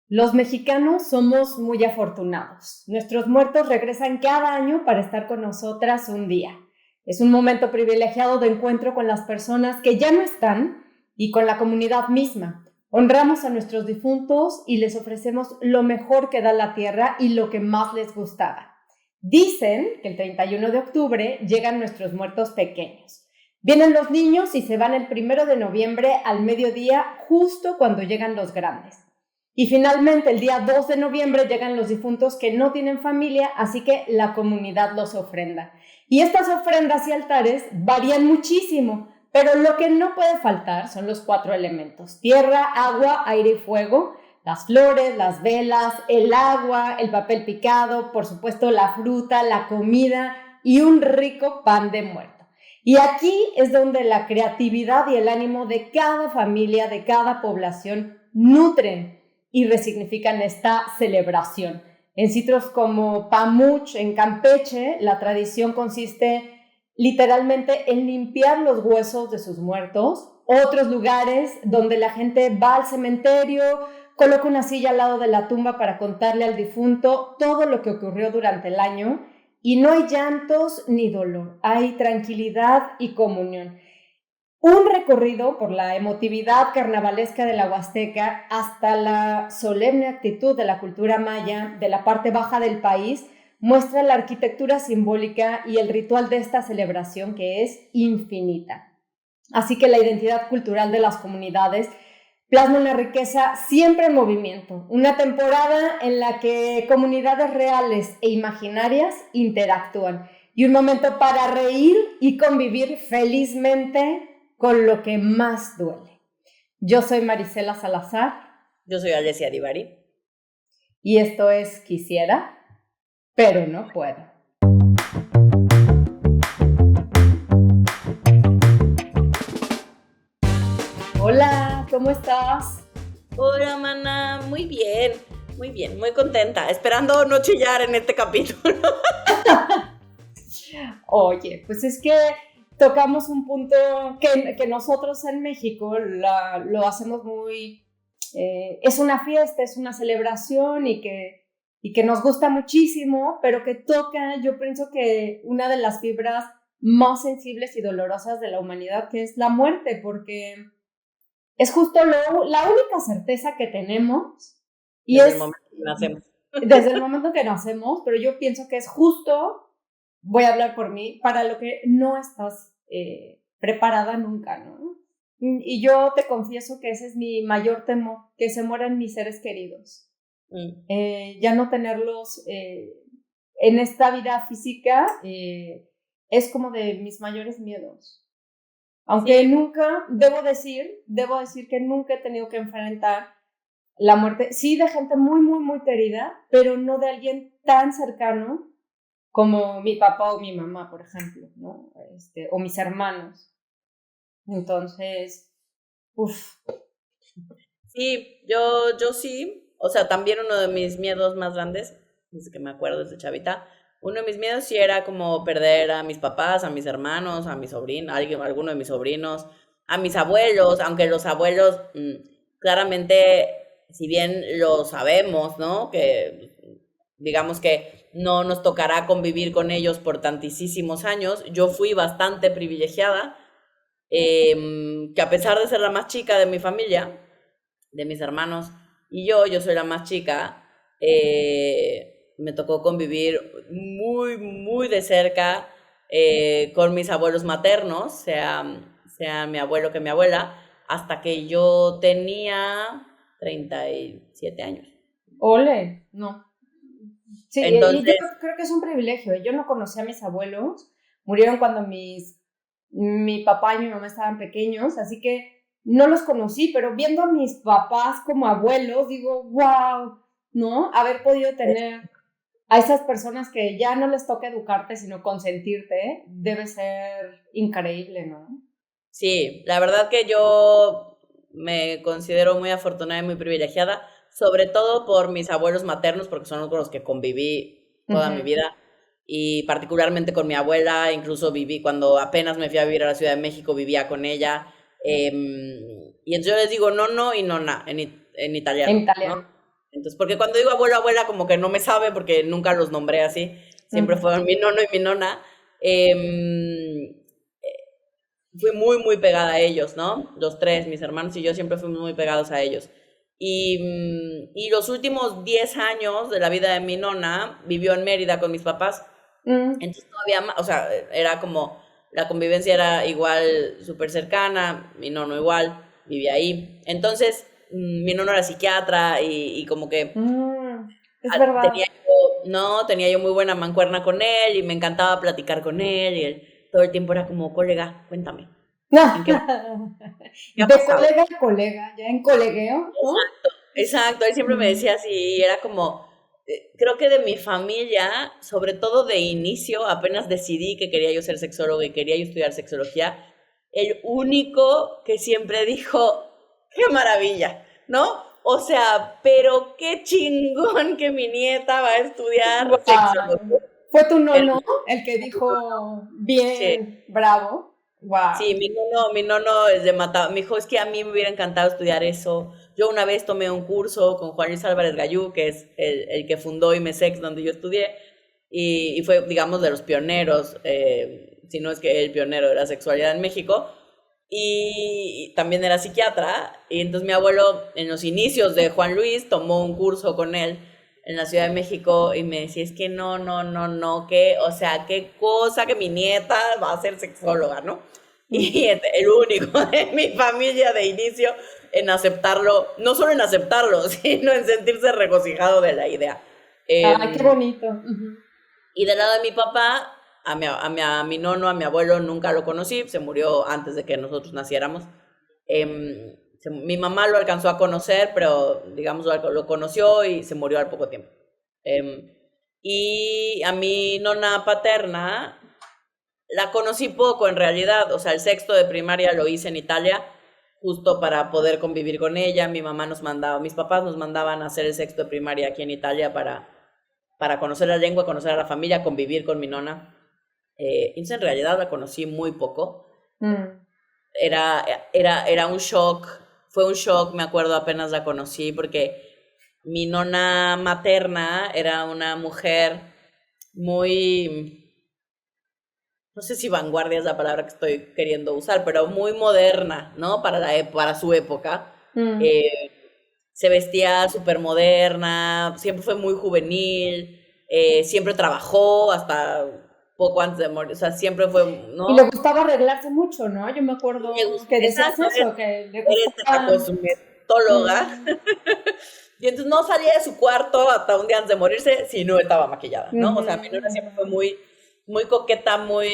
Los mexicanos somos muy afortunados. Nuestros muertos regresan cada año para estar con nosotras un día. Es un momento privilegiado de encuentro con las personas que ya no están y con la comunidad misma. Honramos a nuestros difuntos y les ofrecemos lo mejor que da la tierra y lo que más les gustaba. Dicen que el 31 de octubre llegan nuestros muertos pequeños. Vienen los niños y se van el 1 de noviembre al mediodía, justo cuando llegan los grandes. Y finalmente, el día 2 de noviembre llegan los difuntos que no tienen familia, así que la comunidad los ofrenda. Y estas ofrendas y altares varían muchísimo, pero lo que no puede faltar son los 4 elementos: tierra, agua, aire y fuego, las flores, las velas, el agua, el papel picado, por supuesto la fruta, la comida y un rico pan de muerto. Y aquí es donde la creatividad y el ánimo de cada familia, de cada población, nutren y resignifican esta celebración. En sitios como Pamuch, en Campeche, la tradición consiste literalmente en limpiar los huesos de sus muertos. Otros lugares donde la gente va al cementerio, coloca una silla al lado de la tumba para contarle al difunto todo lo que ocurrió durante el año, y no hay llantos ni dolor, hay tranquilidad y comunión. Un recorrido por la emotividad carnavalesca de la Huasteca hasta la solemne actitud de la cultura maya de la parte baja del país muestra la arquitectura simbólica y el ritual de esta celebración, que es infinita. Así que la identidad cultural de las comunidades plasma una riqueza siempre en movimiento, una temporada en la que comunidades reales e imaginarias interactúan, y un momento para reír y convivir felizmente con lo que más duele. Yo soy Marisela Salazar. Yo soy Alessia Divari. Y esto es Quisiera, pero no puedo. Hola, ¿cómo estás? Hola, mana, muy bien, muy contenta, esperando no chillar en este capítulo. Oye, pues es que tocamos un punto que nosotros en México lo hacemos muy... es una fiesta, es una celebración y que nos gusta muchísimo, pero que toca, yo pienso que una de las fibras más sensibles y dolorosas de la humanidad, que es la muerte, porque es justo la única certeza que tenemos. Y desde el momento que nacemos. Desde el momento que nacemos, pero yo pienso que es justo, voy a hablar por mí, para lo que no estás preparada nunca, ¿no? Y yo te confieso que ese es mi mayor temor, que se mueran mis seres queridos. Ya no tenerlos en esta vida física es como de mis mayores miedos. Aunque sí, nunca, debo decir que nunca he tenido que enfrentar la muerte, sí, de gente muy, muy, muy querida, pero no de alguien tan cercano como mi papá o mi mamá, por ejemplo, ¿no? O mis hermanos. Entonces, uff. Sí, yo sí, o sea, también uno de mis miedos más grandes, desde que me acuerdo desde chavita, uno de mis miedos sí era como perder a mis papás, a mis hermanos, a mi sobrino, alguno de mis sobrinos, a mis abuelos, aunque los abuelos, claramente, si bien lo sabemos, ¿no? Que digamos que no nos tocará convivir con ellos por tantísimos años, yo fui bastante privilegiada, que a pesar de ser la más chica de mi familia, de mis hermanos y yo soy la más chica, me tocó convivir muy, muy de cerca con mis abuelos maternos, sea mi abuelo que mi abuela, hasta que yo tenía 37 años. Ole, no. Sí, Entonces, y yo creo que es un privilegio. Yo no conocí a mis abuelos, murieron cuando mi papá y mi mamá estaban pequeños, así que no los conocí, pero viendo a mis papás como abuelos, digo, wow, ¿no? Haber podido tener a esas personas que ya no les toca educarte, sino consentirte, debe ser increíble, ¿no? Sí, la verdad que yo me considero muy afortunada y muy privilegiada, sobre todo por mis abuelos maternos, porque son con los que conviví toda mi vida, y particularmente con mi abuela, incluso viví cuando apenas me fui a vivir a la Ciudad de México, vivía con ella, y entonces yo les digo no y no na, en italiano. En italiano. ¿No? Entonces, porque cuando digo abuelo, abuela, como que no me sabe porque nunca los nombré así. Siempre fueron mi nono y mi nona. Fui muy, muy pegada a ellos, ¿no? Los tres, mis hermanos y yo siempre fuimos muy pegados a ellos. Y los últimos 10 años de la vida de mi nona vivió en Mérida con mis papás. Entonces todavía más, o sea, era como, la convivencia era igual súper cercana, mi nono igual, vivía ahí. Entonces, mi nono era psiquiatra y como que Es verdad. tenía yo muy buena mancuerna con él y me encantaba platicar con él y él todo el tiempo era como, colega, cuéntame, ¿en qué ha De pasado? colega a colega, ya en colegueo, ¿no? Exacto, él siempre me decía así, y era como, creo que de mi familia, sobre todo de inicio, apenas decidí que quería yo ser sexóloga y quería yo estudiar sexología, el único que siempre dijo, qué maravilla, ¿no? O sea, pero qué chingón que mi nieta va a estudiar Guau. sexología. Fue tu Pero, nono el que dijo sí, bien, bravo. sí, Wow. mi nono es de Mata. Me dijo, es que a mí me hubiera encantado estudiar eso. Yo una vez tomé un curso con Juan Luis Álvarez Gallú, que es el que fundó IMESEX, donde yo estudié, y fue, digamos, de los pioneros, si no es que el pionero de la sexualidad en México, y también era psiquiatra, y entonces mi abuelo, en los inicios de Juan Luis, tomó un curso con él en la Ciudad de México, y me decía, es que no, no, no, no, que, o sea, qué cosa que mi nieta va a ser sexóloga, ¿no? Y el único de mi familia de inicio en aceptarlo, no solo en aceptarlo, sino en sentirse regocijado de la idea. Ay, qué Eh, bonito. y del lado de mi papá, a mi nono, a mi abuelo, nunca lo conocí, se murió antes de que nosotros naciéramos. Mi mamá lo alcanzó a conocer, pero digamos lo conoció y se murió al poco tiempo. Em, y a mi nona paterna la conocí poco en realidad, o sea, el sexto de primaria lo hice en Italia, justo para poder convivir con ella. Mi mamá nos mandaba, mis papás nos mandaban a hacer el sexto de primaria aquí en Italia para conocer la lengua, conocer a la familia, convivir con mi nona. Entonces en realidad la conocí muy poco. Mm. Era un shock, fue un shock, me acuerdo apenas la conocí, porque mi nona materna era una mujer muy, no sé si vanguardia es la palabra que estoy queriendo usar, pero muy moderna, ¿no? Para su época. Mm. Eh, Se vestía súper moderna, siempre fue muy juvenil, siempre trabajó hasta poco antes de morir, o sea, siempre fue, Y le ¿no? gustaba arreglarse mucho, ¿no? Yo me acuerdo que decías Exacto, eso, que le eres la gustaba. cosmetóloga, Mm, y entonces no salía de su cuarto hasta un día antes de morirse si no estaba maquillada, ¿no? O sea, mi nona siempre fue muy, muy coqueta, muy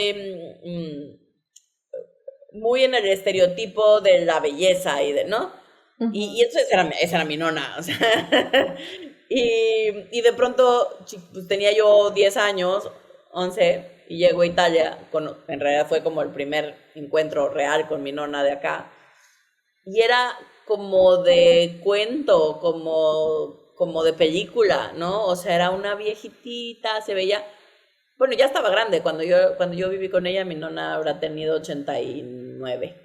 en el estereotipo de la belleza ¿no? Y entonces esa era mi nona, o sea, y de pronto pues, tenía yo 10 años, 11 y llego a Italia, en realidad fue como el primer encuentro real con mi nona de acá, y era como de cuento, como de película, ¿no? O sea, era una viejitita, se veía, bueno, ya estaba grande, cuando yo viví con ella, mi nona habrá tenido 89,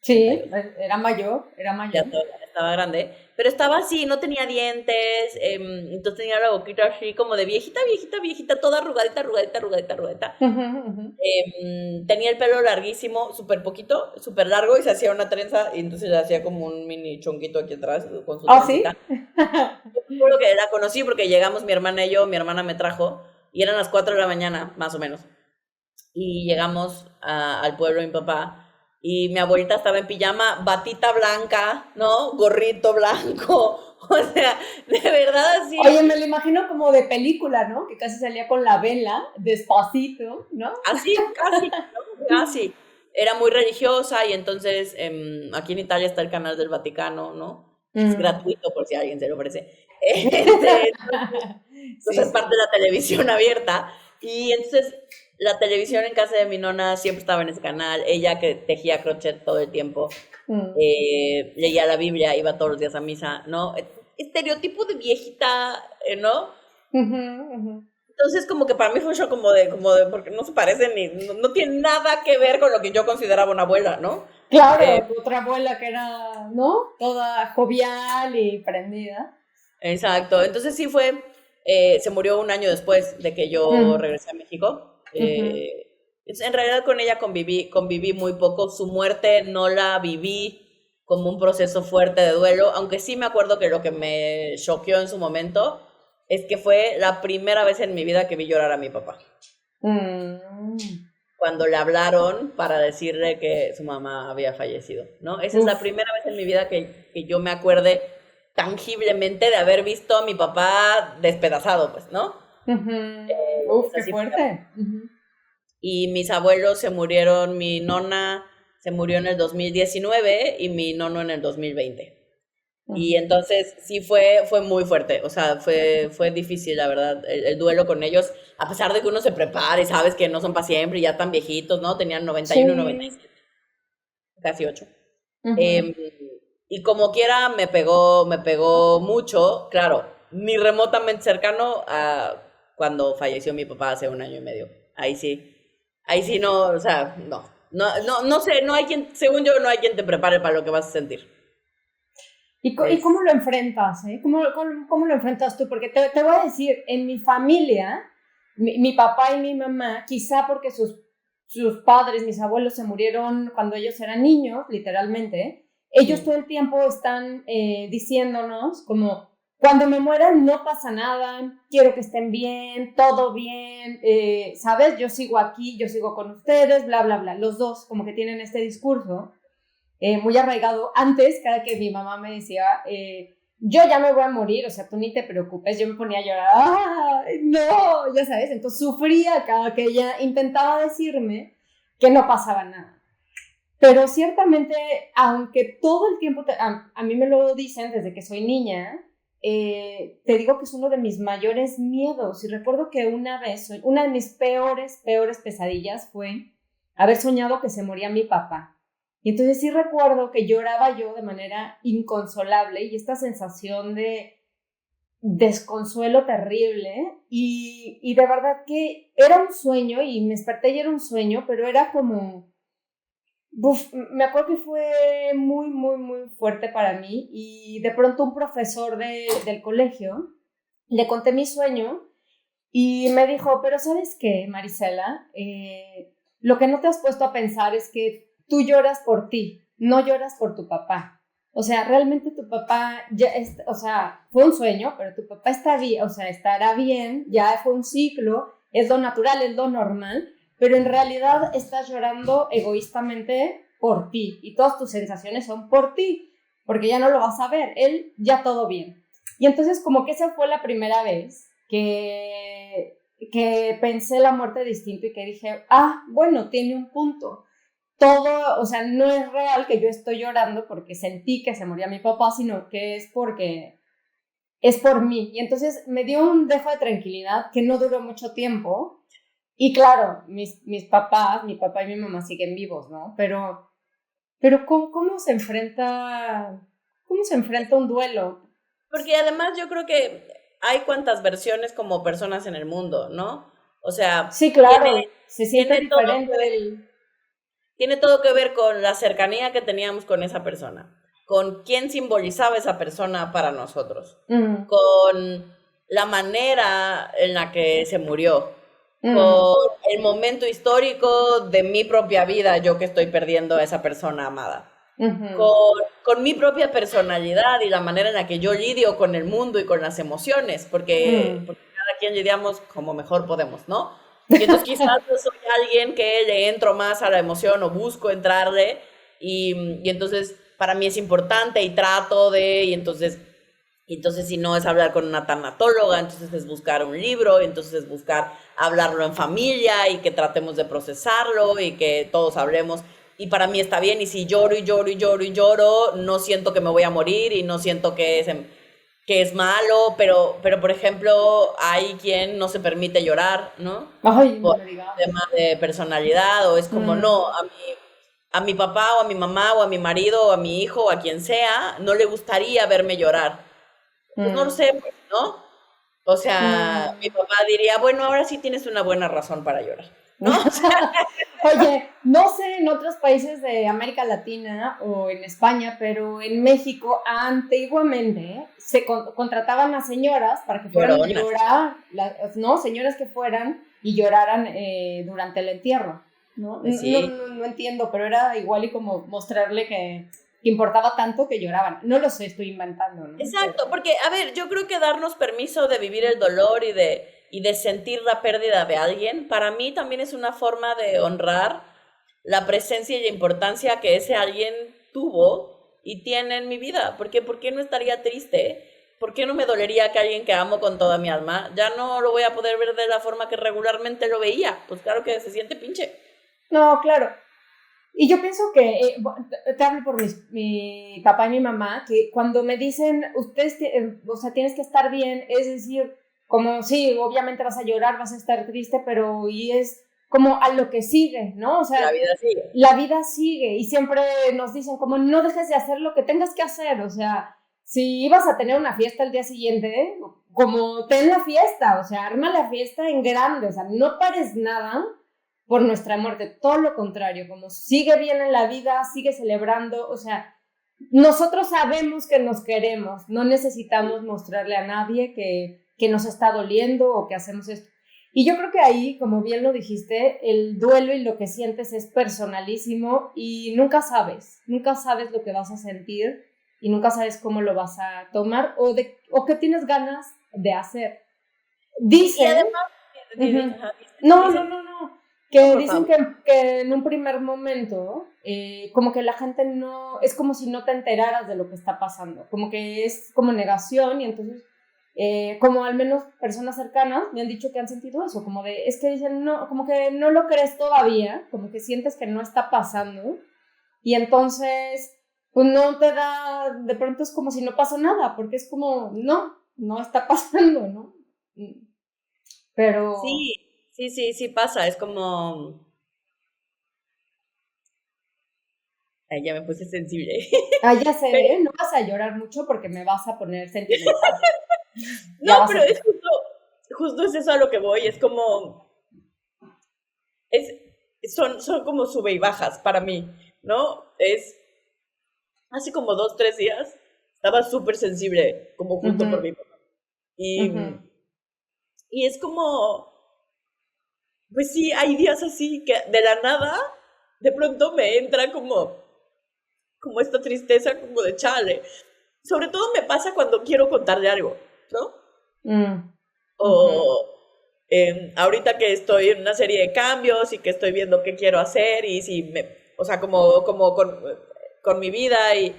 sí, 88. era mayor, era Ya mayor. estaba grande, pero estaba así, no tenía dientes, entonces tenía la boquita así como de viejita, viejita, viejita, toda arrugadita, arrugadita, arrugadita, arrugadita. Tenía el pelo larguísimo, súper poquito, súper largo y se hacía una trenza y entonces le hacía como un mini chonquito aquí atrás con su ¿Ah, sí? trencita. Yo me acuerdo que la conocí porque llegamos mi hermana y yo, mi hermana me trajo y eran las 4 de la mañana, más o menos. Y llegamos al pueblo de mi papá y mi abuelita estaba en pijama, batita blanca, ¿no? Gorrito blanco, o sea, de verdad así, Oye, me lo imagino como de película, ¿no? Que casi salía con la vela, despacito, ¿no? así, casi, ¿no? Casi. Era muy religiosa y entonces aquí en Italia está el canal del Vaticano, ¿no? Es Mm. gratuito por si a alguien se lo ofrece. Este, Sí, entonces es parte sí. de la televisión abierta. Y entonces la televisión en casa de mi nona siempre estaba en ese canal. Ella que tejía crochet todo el tiempo, Mm. leía la Biblia, iba todos los días a misa, ¿no? Estereotipo de viejita, ¿no? Ujú, ujú. Entonces como que para mí fue un shock como de porque no se parecen ni, no tiene nada que ver con lo que yo consideraba una abuela, ¿no? Eh, Claro, tu otra abuela que era, ¿no? Toda jovial y prendida. Exacto. Entonces sí fue, se murió un año después de que yo Mm, regresé a México. ujú, En realidad con ella conviví muy poco. Su muerte no la viví como un proceso fuerte de duelo, aunque sí me acuerdo que lo que me choqueó en su momento es que fue la primera vez en mi vida que vi llorar a mi papá. mm. Cuando le hablaron para decirle que su mamá había fallecido, ¿no? Esa es la Uf, primera vez en mi vida que yo me acuerde tangiblemente de haber visto a mi papá despedazado, pues, ¿no? uf, qué Así fue. fuerte. Ujú, Y mis abuelos se murieron, mi nona se murió en el 2019 y mi nono en el 2020. Y ujú. entonces sí fue muy fuerte, o sea, fue difícil, la verdad, el duelo con ellos, a pesar de que uno se prepara y sabes que no son para siempre y ya están viejitos, ¿no? Tenían 91, Sí. 97, casi 8. Ujú. Em, y como quiera me pegó mucho, claro, ni remotamente cercano a cuando falleció mi papá hace un año y medio. Ahí sí no, o sea, no sé, no hay quien, según yo, no hay quien te prepare para lo que vas a sentir. Y Es, cómo lo enfrentas? ¿Cómo lo enfrentas tú? Porque te voy a decir, en mi familia, mi papá y mi mamá, quizá porque sus padres, mis abuelos, se murieron cuando ellos eran niños, literalmente, ellos todo el tiempo están diciéndonos como, cuando me muera no pasa nada, quiero que estén bien, todo bien, ¿sabes? Yo sigo aquí, yo sigo con ustedes, bla, bla, bla. Los dos como que tienen este discurso muy arraigado. Antes, cada que mi mamá me decía, yo ya me voy a morir, o sea, tú ni te preocupes, yo me ponía a llorar, ¡ay, no! Ya sabes, entonces sufría cada que ella intentaba decirme que no pasaba nada. Pero ciertamente, aunque todo el tiempo, a mí me lo dicen desde que soy niña, te digo que es uno de mis mayores miedos. Y recuerdo que una vez, una de mis peores pesadillas fue haber soñado que se moría mi papá. Y entonces sí recuerdo que lloraba yo de manera inconsolable y esta sensación de desconsuelo terrible y de verdad que era un sueño y me desperté y era un sueño, pero era como me acuerdo que fue muy, muy, muy fuerte para mí y de pronto un profesor del colegio le conté mi sueño y me dijo, pero ¿sabes qué, Marisela? Lo que no te has puesto a pensar es que tú lloras por ti, no lloras por tu papá. O sea, realmente tu papá ya o sea, fue un sueño, pero tu papá está bien, o sea, estará bien, ya fue un ciclo, es lo natural, es lo normal, pero en realidad estás llorando egoístamente por ti y todas tus sensaciones son por ti, porque ya no lo vas a ver, él ya todo bien. Y entonces como que esa fue la primera vez que pensé la muerte distinto y que dije, bueno, tiene un punto. Todo, o sea, no es real que yo estoy llorando porque sentí que se moría mi papá, sino que es porque es por mí. Y entonces me dio un dejo de tranquilidad que no duró mucho tiempo. Y claro, mis papás, mi papá y mi mamá siguen vivos, ¿no? Pero ¿cómo se enfrenta un duelo? porque además yo creo que hay cuantas versiones como personas en el mundo, ¿no? O sea, Sí, tiene, claro, se siente tiene todo que diferente ver, el... tiene todo que ver con la cercanía que teníamos con esa persona, con quién simbolizaba esa persona para nosotros, Mm, con la manera en la que se murió, mm, con el momento histórico de mi propia vida, yo que estoy perdiendo a esa persona amada, ujú, con mi propia personalidad y la manera en la que yo lidio con el mundo y con las emociones, mm. porque cada quien lidiamos como mejor podemos, ¿no? Y entonces quizás yo soy alguien que le entro más a la emoción o busco entrarle y entonces para mí es importante y trato de, y entonces si no es hablar con una tanatóloga, entonces es buscar un libro, entonces es buscar hablarlo en familia y que tratemos de procesarlo y que todos hablemos. Y para mí está bien, y si lloro y lloro y lloro y lloro, no siento que me voy a morir y no siento que es malo, pero por ejemplo, hay quien no se permite llorar, ¿no? Ay, no Por me digas. temas de personalidad, o es como, Mm, no, a mi papá o a mi mamá o a mi marido o a mi hijo o a quien sea, no le gustaría verme llorar. Pues no lo mm, sé, pues, ¿no? O sea, mi mm, papá diría, bueno, ahora sí tienes una buena razón para llorar. ¿no? Oye, no sé en otros países de América Latina o en España, pero en México antiguamente se contrataban a señoras para que fueran a llorar, ¿no? Señoras que fueran y lloraran durante el entierro, ¿no? Sí. No entiendo, pero era igual y como mostrarle que importaba tanto que lloraban. No lo sé, estoy inventando, ¿no? Exacto, porque, a ver, yo creo que darnos permiso de vivir el dolor y de sentir la pérdida de alguien, para mí también es una forma de honrar la presencia y la importancia que ese alguien tuvo y tiene en mi vida. Porque, ¿por qué no estaría triste? ¿Por qué no me dolería que alguien que amo con toda mi alma ya no lo voy a poder ver de la forma que regularmente lo veía? Pues claro que se siente pinche. No, claro. Y yo pienso que, te hablo por mi papá y mi mamá, que cuando me dicen, ustedes, o sea, tienes que estar bien, es decir, como sí, obviamente vas a llorar, vas a estar triste, pero y es como a lo que sigue, ¿no? O sea, La vida sigue. la vida sigue y siempre nos dicen como no dejes de hacer lo que tengas que hacer, o sea, si ibas a tener una fiesta el día siguiente, como ten la fiesta, o sea, arma la fiesta en grande, o sea, no pares nada por nuestra muerte, todo lo contrario, como sigue bien en la vida, sigue celebrando, o sea, nosotros sabemos que nos queremos, no necesitamos mostrarle a nadie que nos está doliendo o que hacemos esto. Y yo creo que ahí, como bien lo dijiste, el duelo y lo que sientes es personalísimo y nunca sabes lo que vas a sentir y nunca sabes cómo lo vas a tomar o qué tienes ganas de hacer. Dicen... Y además, No, que por dicen favor. que en un primer momento, como que la gente no, es como si no te enteraras de lo que está pasando, como que es como negación y entonces, como al menos personas cercanas me han dicho que han sentido eso, como de, es que dicen, no, como que no lo crees todavía, como que sientes que no está pasando y entonces, pues no te da, de pronto es como si no pasó nada, porque es como, no está pasando, ¿no? Pero... Sí pasa, es como... Ay, ya me puse sensible. Ah, ya sé, Pero, ¿eh? No vas a llorar mucho porque me vas a poner sentimental. no, Ya vas a pero ver. es justo es eso a lo que voy, es como, son como sube y bajas para mí, ¿no? Hace como 2, 3 días, estaba súper sensible, como justo por Ujú, mi papá. Y, ujú. y es como, pues sí, hay días así que de la nada, de pronto me entra como esta tristeza, como de chale. Sobre todo me pasa cuando quiero contarle algo, ¿no? Mm, ujú, O ahorita que estoy en una serie de cambios y que estoy viendo qué quiero hacer y si o sea, como con mi vida y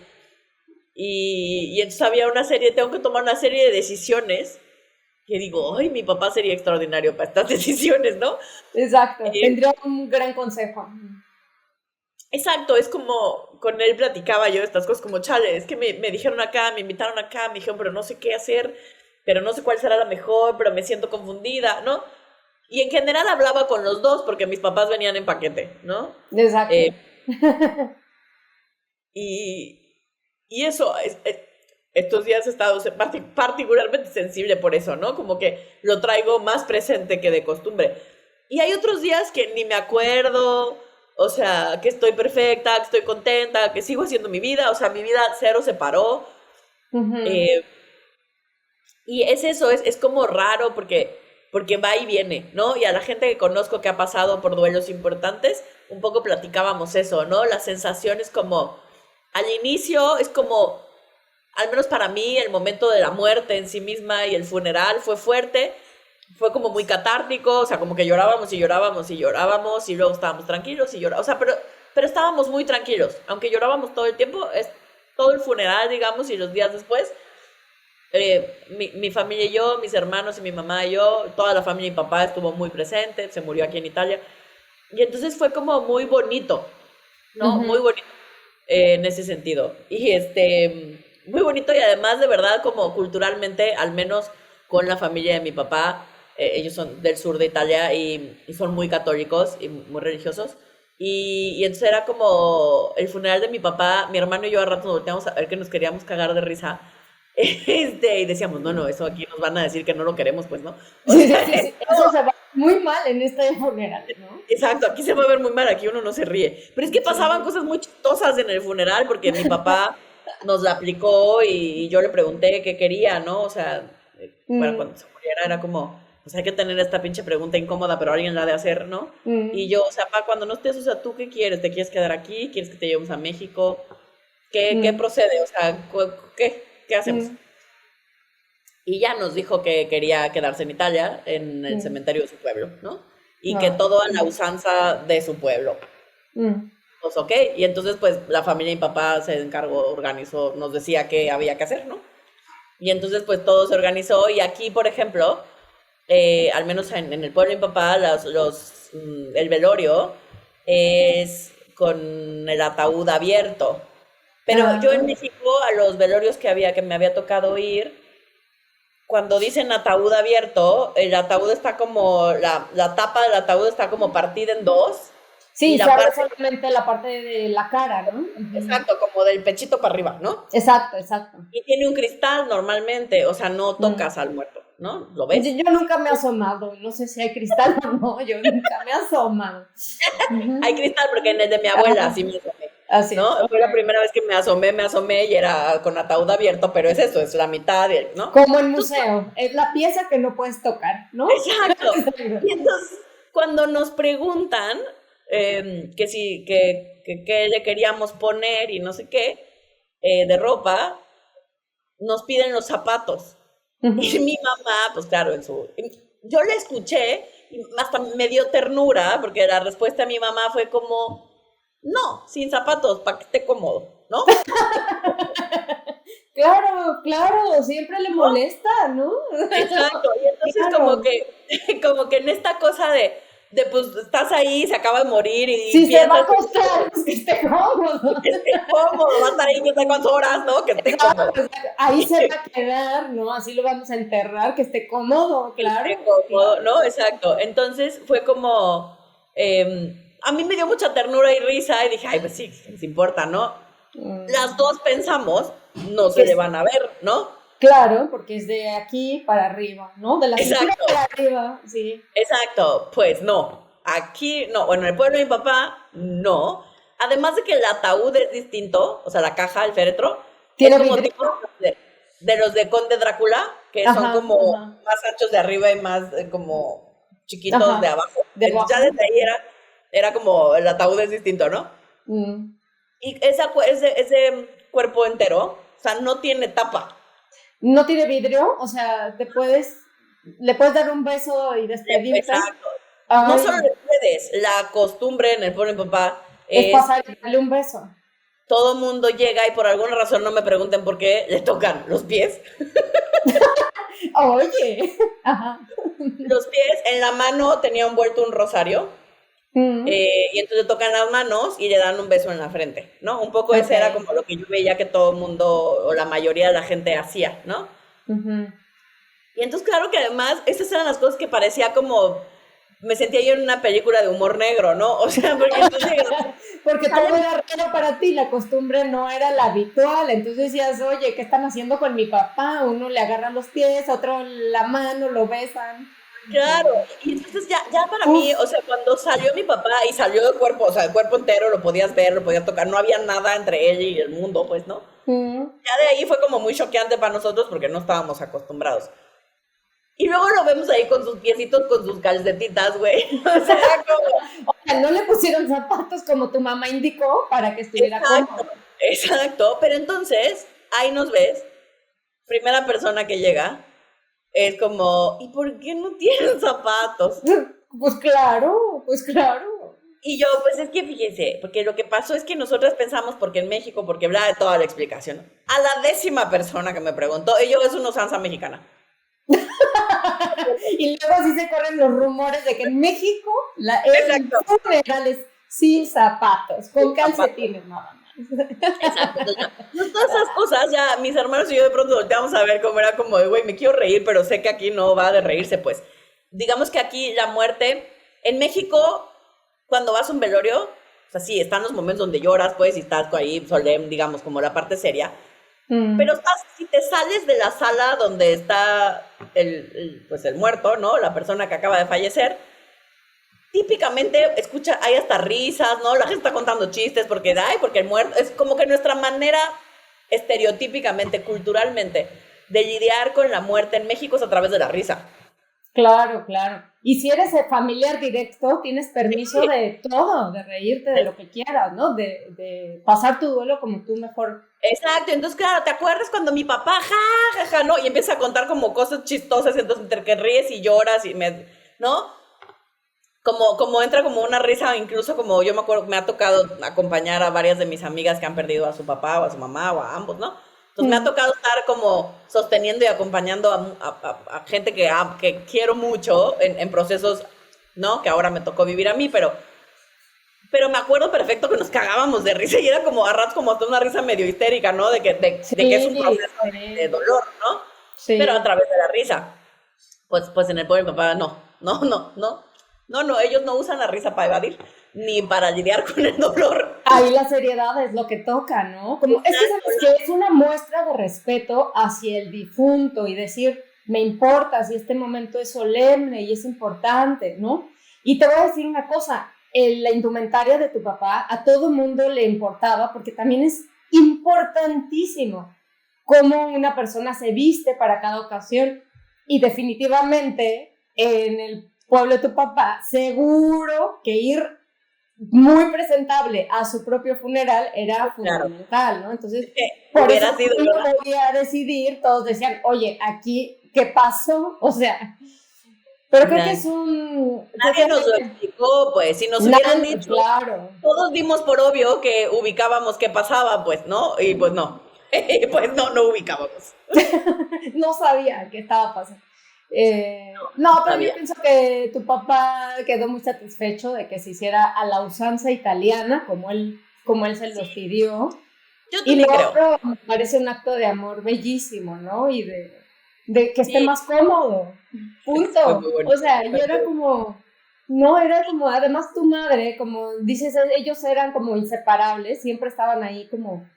entonces había una serie, tengo que tomar una serie de decisiones que digo, ay, mi papá sería extraordinario para estas decisiones, ¿no? exacto, Eh, tendría un gran consejo. exacto, es como, con él platicaba yo estas cosas como, chale, es que me dijeron acá, me invitaron acá, me dijeron, pero no sé qué hacer, pero no sé cuál será la mejor, pero me siento confundida, ¿no? Y en general hablaba con los dos porque mis papás venían en paquete, ¿no? Exacto. Eh, y, y eso, estos días he estado particularmente sensible por eso, ¿no? Como que lo traigo más presente que de costumbre. Y hay otros días que ni me acuerdo, o sea, que estoy perfecta, que estoy contenta, que sigo haciendo mi vida, o sea, mi vida cero se paró. Ujú, Eh, Y es eso, es como raro porque va y viene, ¿no? Y a la gente que conozco que ha pasado por duelos importantes, un poco platicábamos eso, ¿no? Las sensaciones como, al inicio es como, al menos para mí, el momento de la muerte en sí misma y el funeral fue fuerte, fue como muy catártico, o sea, como que llorábamos y llorábamos y llorábamos y luego estábamos tranquilos y llorábamos, o sea, pero estábamos muy tranquilos, aunque llorábamos todo el tiempo, es todo el funeral, digamos, y los días después mi familia y yo, mis hermanos y mi mamá y yo, toda la familia y mi papá estuvo muy presente, se murió aquí en Italia. Y entonces fue como muy bonito, ¿no? ujú. Muy bonito en ese sentido. Y muy bonito y además de verdad como culturalmente, al menos con la familia de mi papá, ellos son del sur de Italia y son muy católicos y muy religiosos. Y entonces era como el funeral de mi papá, mi hermano y yo a rato nos volteamos a ver que nos queríamos cagar de risa Y decíamos, no, eso aquí nos van a decir que no lo queremos, pues, ¿no? O Sí, sí, sea, sí, sí. Eso se va muy mal en este funeral, ¿no? exacto, aquí se va a ver muy mal, aquí uno no se ríe. Pero es que pasaban Sí. cosas muy chistosas en el funeral porque mi papá nos la aplicó y yo le pregunté qué quería, ¿no? O sea, para Mm, cuando se muriera era como, pues hay que tener esta pinche pregunta incómoda, pero alguien la ha de hacer, ¿no? Y mm, yo, o sea, pa, cuando no estés, o sea, ¿tú qué quieres? ¿Te quieres quedar aquí? ¿Quieres que te llevemos a México? ¿Qué mm, procede? O sea, ¿qué hacemos? mm. Y ya nos dijo que quería quedarse en Italia, en el Mm, cementerio de su pueblo, ¿no? Y que ah, todo a la usanza de su pueblo. mm, Pues ok, y entonces pues la familia y mi papá se encargó, organizó, nos decía qué había que hacer, ¿no? Y entonces pues todo se organizó y aquí, por ejemplo, al menos en el pueblo de mi papá, el velorio es con el ataúd abierto. Pero yo en ah, México, a los velorios que me había tocado ir, cuando dicen ataúd abierto, el ataúd está como, la tapa del ataúd está como partida en dos y sí, se la abre parte, solamente la parte de la cara, ¿no? Ujú. exacto, como del pechito para arriba, ¿no? Exacto, exacto. Y tiene un cristal normalmente, o sea, no Mm. tocas al muerto, ¿no? ¿Lo Yo, ves? yo nunca me he asomado, no sé si hay cristal o no, yo nunca me he asomado. Hay Ujú. cristal porque en el de mi abuela Ah, sí me asomé, así es, ¿no? ok. Fue la primera vez que me asomé y era con ataúd abierto, pero es eso, es la mitad, ¿no? Como en Entonces, museo, es la pieza que no puedes tocar, ¿no? exacto. Exacto. Y entonces, cuando nos preguntan que si, que le queríamos poner y no sé qué, de ropa, nos piden los zapatos. Y Ujú. mi mamá, pues claro, yo la escuché y hasta me dio ternura, porque la respuesta de mi mamá fue como, no, sin zapatos, para que esté cómodo, ¿no? Claro, claro, siempre le molesta, ¿no? Exacto, y entonces como Claro. que, como que en esta cosa de pues estás ahí, se acaba de morir y Si se va a piensas acostar, pues que esté cómodo. que esté cómodo, va a estar ahí quién sabe cuántas horas, ¿no? Que esté Exacto, cómodo. exacto. Ahí se va a quedar, ¿no? Así lo vamos a enterrar, que esté cómodo, Que esté claro, cómodo, claro. ¿no? Exacto. Entonces fue como, a mí me dio mucha ternura y risa y dije, ay, pues sí, ¿qué les importa, no? Las Mm, dos pensamos, no que se le es, van a ver, ¿no? claro, porque es de aquí para arriba, ¿no? De la cintura Exacto, para arriba, sí. exacto. Pues no, aquí no. Bueno, en el pueblo de mi papá, no. Además de que el ataúd es distinto, o sea, la caja, el féretro, es ¿Tiene como vidrio? tipo de los de Conde Drácula, que son Ajá, como ajá, más anchos de arriba y más como chiquitos de ajá. abajo. Entonces ya Debajo. desde ahí era como el ataúd es distinto, ¿no? Mm. Y ese cuerpo entero, o sea, no tiene tapa. No tiene vidrio, o sea, le puedes dar un beso y despedirte. Exacto. No solo Ay, le puedes, la costumbre en el pueblo de mi papá es es pasar y darle un beso. todo mundo llega y por alguna razón no me pregunten por qué le tocan los pies. Oye, ajá. Los pies en la mano tenía envuelto un rosario Mm, y entonces le tocan las manos y le dan un beso en la frente, ¿no? Un poco ok. ese era como lo que yo veía que todo el mundo o la mayoría de la gente hacía, ¿no? Ujú. Y entonces claro que además esas eran las cosas que parecía como me sentía yo en una película de humor negro, ¿no? O sea, porque entonces Porque todo salen, era raro para ti, la costumbre no era la habitual. Entonces decías, oye, ¿qué están haciendo con mi papá? Uno le agarra los pies, otro la mano, lo besan. claro, y entonces ya para mí, Uf. o sea, cuando salió mi papá y salió el cuerpo, o sea, el cuerpo entero, lo podías ver, lo podías tocar, no había nada entre él y el mundo, pues, ¿no? Mm. Ya de ahí fue como muy choqueante para nosotros porque no estábamos acostumbrados. Y luego lo vemos ahí con sus piecitos, con sus calcetitas, güey. O sea, como, O sea, no le pusieron zapatos como tu mamá indicó para que estuviera exacto, cómodo. exacto. Pero entonces, ahí nos ves, primera persona que llega, es como, ¿y por qué no tienen zapatos? Pues claro, pues claro. Y yo, pues es que fíjense, porque lo que pasó es que nosotras pensamos, porque en México, porque bla, de toda la explicación. A la 10ª persona que me preguntó, y yo es una usanza mexicana. Y luego así se corren los rumores de que en México el Exacto. funeral es sin zapatos, con Zapatos. calcetines nada más. Exacto. Entonces, no, todas esas cosas, ya mis hermanos y yo de pronto volteamos a ver cómo era como de, güey, me quiero reír, pero sé que aquí no va de reírse, pues. Digamos que aquí la muerte, en México, cuando vas a un velorio, o sea, sí, están los momentos donde lloras, pues, y estás ahí solemne, digamos, como la parte seria, Mm. Pero si te sales de la sala donde está pues el muerto, ¿no? La persona que acaba de fallecer, típicamente hay hasta risas, ¿no? La gente está contando chistes porque el muerto, es como que nuestra manera estereotípicamente, culturalmente, de lidiar con la muerte en México es a través de la risa. Claro, claro. Y si eres el familiar directo, tienes permiso Sí. de todo, de reírte de lo que quieras, ¿no? De pasar tu duelo como tú mejor. Exacto, entonces claro, ¿te acuerdas cuando mi papá, ¿no? Y empieza a contar como cosas chistosas, entonces entre que ríes y lloras ¿no? Como entra como una risa, incluso como yo me acuerdo, me ha tocado acompañar a varias de mis amigas que han perdido a su papá o a su mamá o a ambos, ¿no? Entonces me ha tocado estar como sosteniendo y acompañando a gente que quiero mucho en procesos, ¿no? Que ahora me tocó vivir a mí, pero me acuerdo perfecto que nos cagábamos de risa y era como a ratos como hasta una risa medio histérica, ¿no? De que es un Sí, proceso de sí, dolor, ¿no? Pero a sí. través de la risa. Pues en el pobre papá, no, ellos no usan la risa para evadir, ni para lidiar con el dolor. Ahí la seriedad es lo que toca, ¿no? Como, es que sabes que es una muestra de respeto hacia el difunto y decir, me importa si este momento es solemne y es importante, ¿no? Y te voy a decir una cosa, la indumentaria de tu papá a todo mundo le importaba porque también es importantísimo cómo una persona se viste para cada ocasión y definitivamente en el pueblo de tu papá seguro que ir muy presentable a su propio funeral era Claro. fundamental, ¿no? Entonces, por eso Hubiera sido, no ¿verdad? podía decidir, todos decían, oye, aquí, ¿qué pasó? O sea, pero creo que es Nadie nos lo explicó, pues, si nos hubieran nadie, dicho, claro, todos dimos por obvio que ubicábamos qué pasaba, pues, ¿no? Y pues no, pues no ubicábamos. no sabía qué estaba pasando. No, No pero yo sabía. pienso que tu papá quedó muy satisfecho de que se hiciera a la usanza italiana, como él se los pidió. Yo Y lo también creo. otro me parece un acto de amor bellísimo, ¿no? Y de que esté Sí, más cómodo. fue muy Punto. O bonito. sea, yo era como, no, era como, además tu madre, como dices, ellos eran como inseparables, siempre estaban ahí como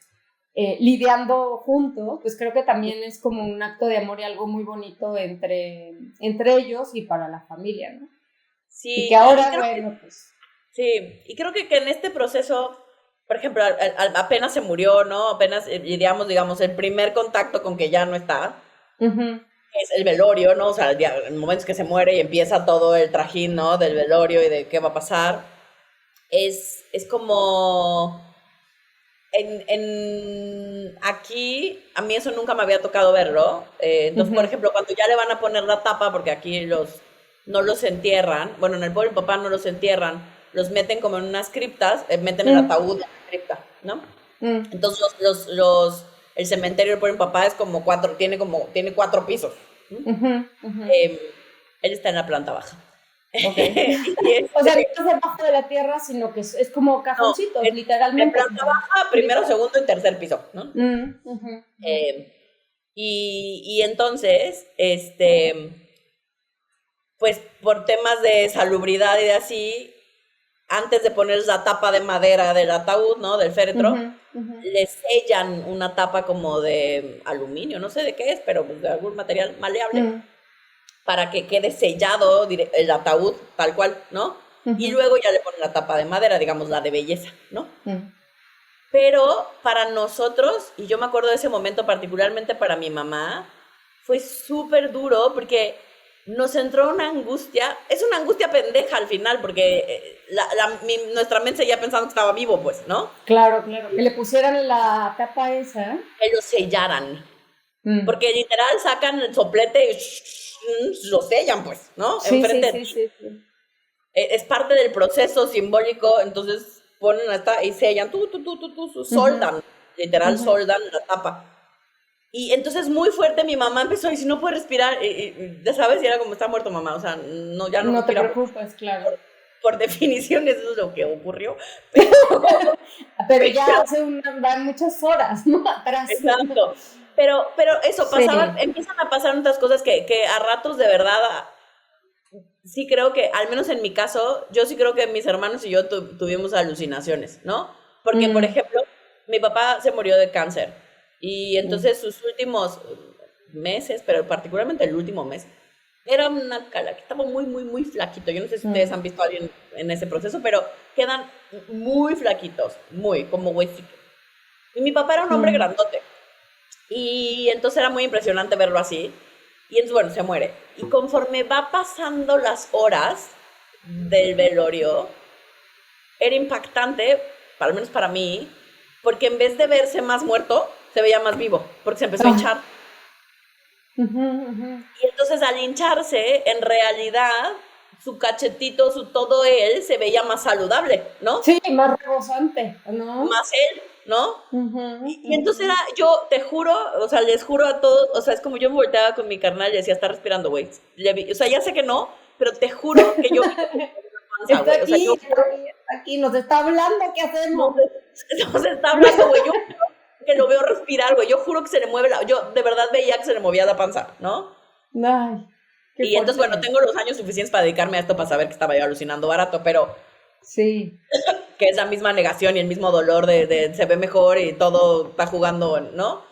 lidiando juntos, pues creo que también es como un acto de amor y algo muy bonito entre ellos y para la familia, ¿no? Y que Sí, ahora, bueno, pues... sí, y creo que en este proceso, por ejemplo, apenas se murió, ¿no? Apenas digamos, el primer contacto con que ya no está, Uh-huh, es el velorio, ¿no? O sea, el momento que se muere y empieza todo el trajín, ¿no? Del velorio y de qué va a pasar. Es como... aquí, a mí eso nunca me había tocado verlo. Entonces, por uh-huh, ejemplo, cuando ya le van a poner la tapa, porque aquí no los entierran, bueno, en el pueblo papá no los entierran, los meten como en unas criptas, meten el ataúd en la cripta, ¿no? Entonces el cementerio del pueblo papá es tiene 4 pisos. ¿No? uh-huh, uh-huh. Él está en la planta baja. Okay. Y O sea, no es debajo de la tierra, sino que es como no, cajoncitos, en literalmente. planta Como baja, primero, segundo y tercer piso, ¿no? uh-huh. Y entonces, pues por temas de salubridad y de así, antes de poner la tapa de madera del ataúd, ¿no? Del féretro, Uh-huh, uh-huh. le sellan una tapa como de aluminio, no sé de qué es, pero pues de algún material maleable, Uh-huh. para que quede sellado el ataúd tal cual, ¿no? Y Uh-huh. luego ya le ponen la tapa de madera, digamos la de belleza, ¿no? Uh-huh. Pero para nosotros, y yo me acuerdo de ese momento particularmente para mi mamá, fue súper duro porque nos entró una angustia, es una angustia pendeja al final, porque nuestra mente seguía pensando que estaba vivo, pues, ¿no? Claro, claro. Que le pusieran la tapa esa. Que lo sellaran, Mm. porque literal sacan el soplete y lo sellan, pues, ¿no? Sí, sí, Enfrente de sí, ti. sí, sí. Es parte del proceso simbólico, entonces ponen hasta y sellan, Uh-huh. soldan, literal Uh-huh. soldan la tapa. Y entonces muy fuerte mi mamá empezó y si no puede respirar, ya sabes, y era como está muerto mamá, o sea, no, ya no No te respira preocupes, claro. por definición eso es lo que ocurrió, pero, Pero ya pero van muchas horas, ¿no? Atrás. exacto, pero eso, Sí. empiezan a pasar otras cosas que a ratos de verdad, sí creo que, al menos en mi caso, yo sí creo que mis hermanos y yo tuvimos alucinaciones, ¿no? Porque, por Mm. ejemplo, mi papá se murió de cáncer. Y entonces sus últimos meses, pero particularmente el último mes, era una cala que estaba muy, muy, muy flaquito. Yo no sé si ustedes han visto a alguien en ese proceso, pero quedan muy flaquitos, muy, como huesito. Y mi papá era un hombre grandote. Y entonces era muy impresionante verlo así. Y entonces, bueno, se muere. Y conforme va pasando las horas del velorio, era impactante, al menos para mí, porque en vez de verse más muerto, se veía más vivo, porque se empezó a hinchar. Y entonces al hincharse, en realidad, su cachetito, su todo él, se veía más saludable, ¿no? Sí, más rebosante, ¿no? Más él, ¿no? Y entonces era, yo te juro, o sea, les juro a todos, o sea, es como yo me volteaba con mi carnal y decía, está respirando, güey. O sea, ya sé que no, pero te juro que yo vi panza, está güey. O sea, yo aquí, nos está hablando, ¿qué hacemos? nos está hablando, güey. Yo juro que lo veo respirar, güey. Yo juro que se le mueve yo de verdad veía que se le movía la panza, ¿no? Ay, qué Y entonces, fuerte. bueno, tengo los años suficientes para dedicarme a esto para saber que estaba yo alucinando barato, pero Sí. que es la misma negación y el mismo dolor de se ve mejor y todo está jugando, ¿no?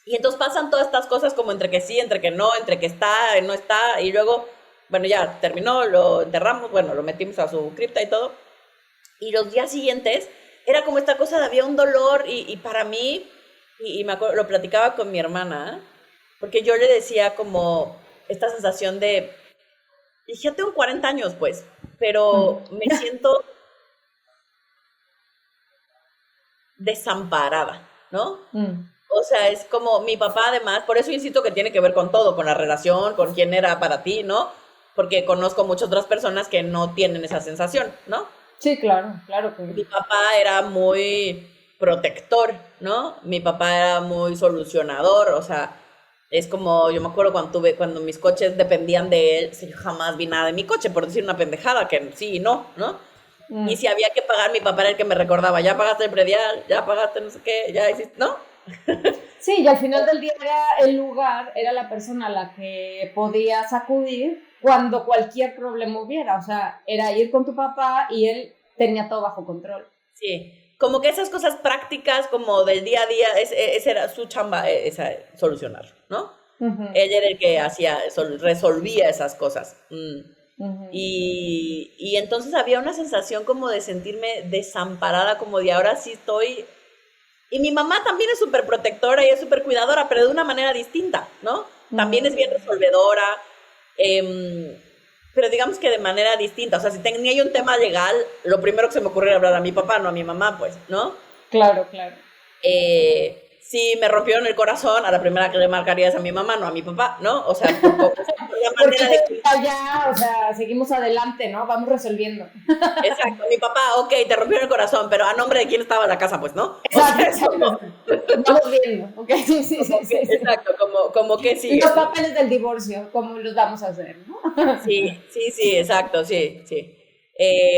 Y entonces pasan todas estas cosas como entre que sí, entre que no, entre que está, no está, y luego, bueno, ya terminó, lo enterramos, bueno, lo metimos a su cripta y todo. Y los días siguientes era como esta cosa de había un dolor y para mí, y me acuerdo, lo platicaba con mi hermana, porque yo le decía como esta sensación de, dije, ya tengo 40 años, pues, pero me siento desamparada, ¿no? O sea, es como mi papá además, por eso insisto que tiene que ver con todo, con la relación, con quién era para ti, ¿no? Porque conozco muchas otras personas que no tienen esa sensación, ¿no? Sí, claro que Mi papá era muy protector, ¿no? Mi papá era muy solucionador, o sea, es como, yo me acuerdo cuando mis coches dependían de él, yo jamás vi nada de mi coche, por decir una pendejada, que sí y no, ¿no? Y si había que pagar, mi papá era el que me recordaba, ya pagaste el predial, ya pagaste no sé qué, ya hiciste, ¿no? Sí, y al final del día era el lugar, era la persona a la que podías acudir cuando cualquier problema hubiera. O sea, era ir con tu papá y él tenía todo bajo control. Sí, como que esas cosas prácticas como del día a día, esa era su chamba, esa, solucionar, ¿no? Él era el que resolvía esas cosas. Y entonces había una sensación como de sentirme desamparada, como de ahora sí estoy. Y mi mamá también es súper protectora y es súper cuidadora, pero de una manera distinta, ¿no? También es bien resolvedora, pero digamos que de manera distinta. O sea, si tenía yo un tema legal, lo primero que se me ocurrió era hablar a mi papá, no a mi mamá, pues, ¿no? Claro. Si me rompieron el corazón, a la primera que le marcaría es a mi mamá, no a mi papá, ¿no? O sea, por la Porque manera de que... ya, o sea, seguimos adelante, ¿no? Vamos resolviendo. Exacto, mi papá, ok, te rompieron el corazón, pero a nombre de quién estaba la casa, pues, ¿no? O sea, es como... Vamos viendo, ok, sí. Exacto, como que sigue, Los ¿no? papeles del divorcio, ¿cómo los vamos a hacer, no? Sí, exacto, sí.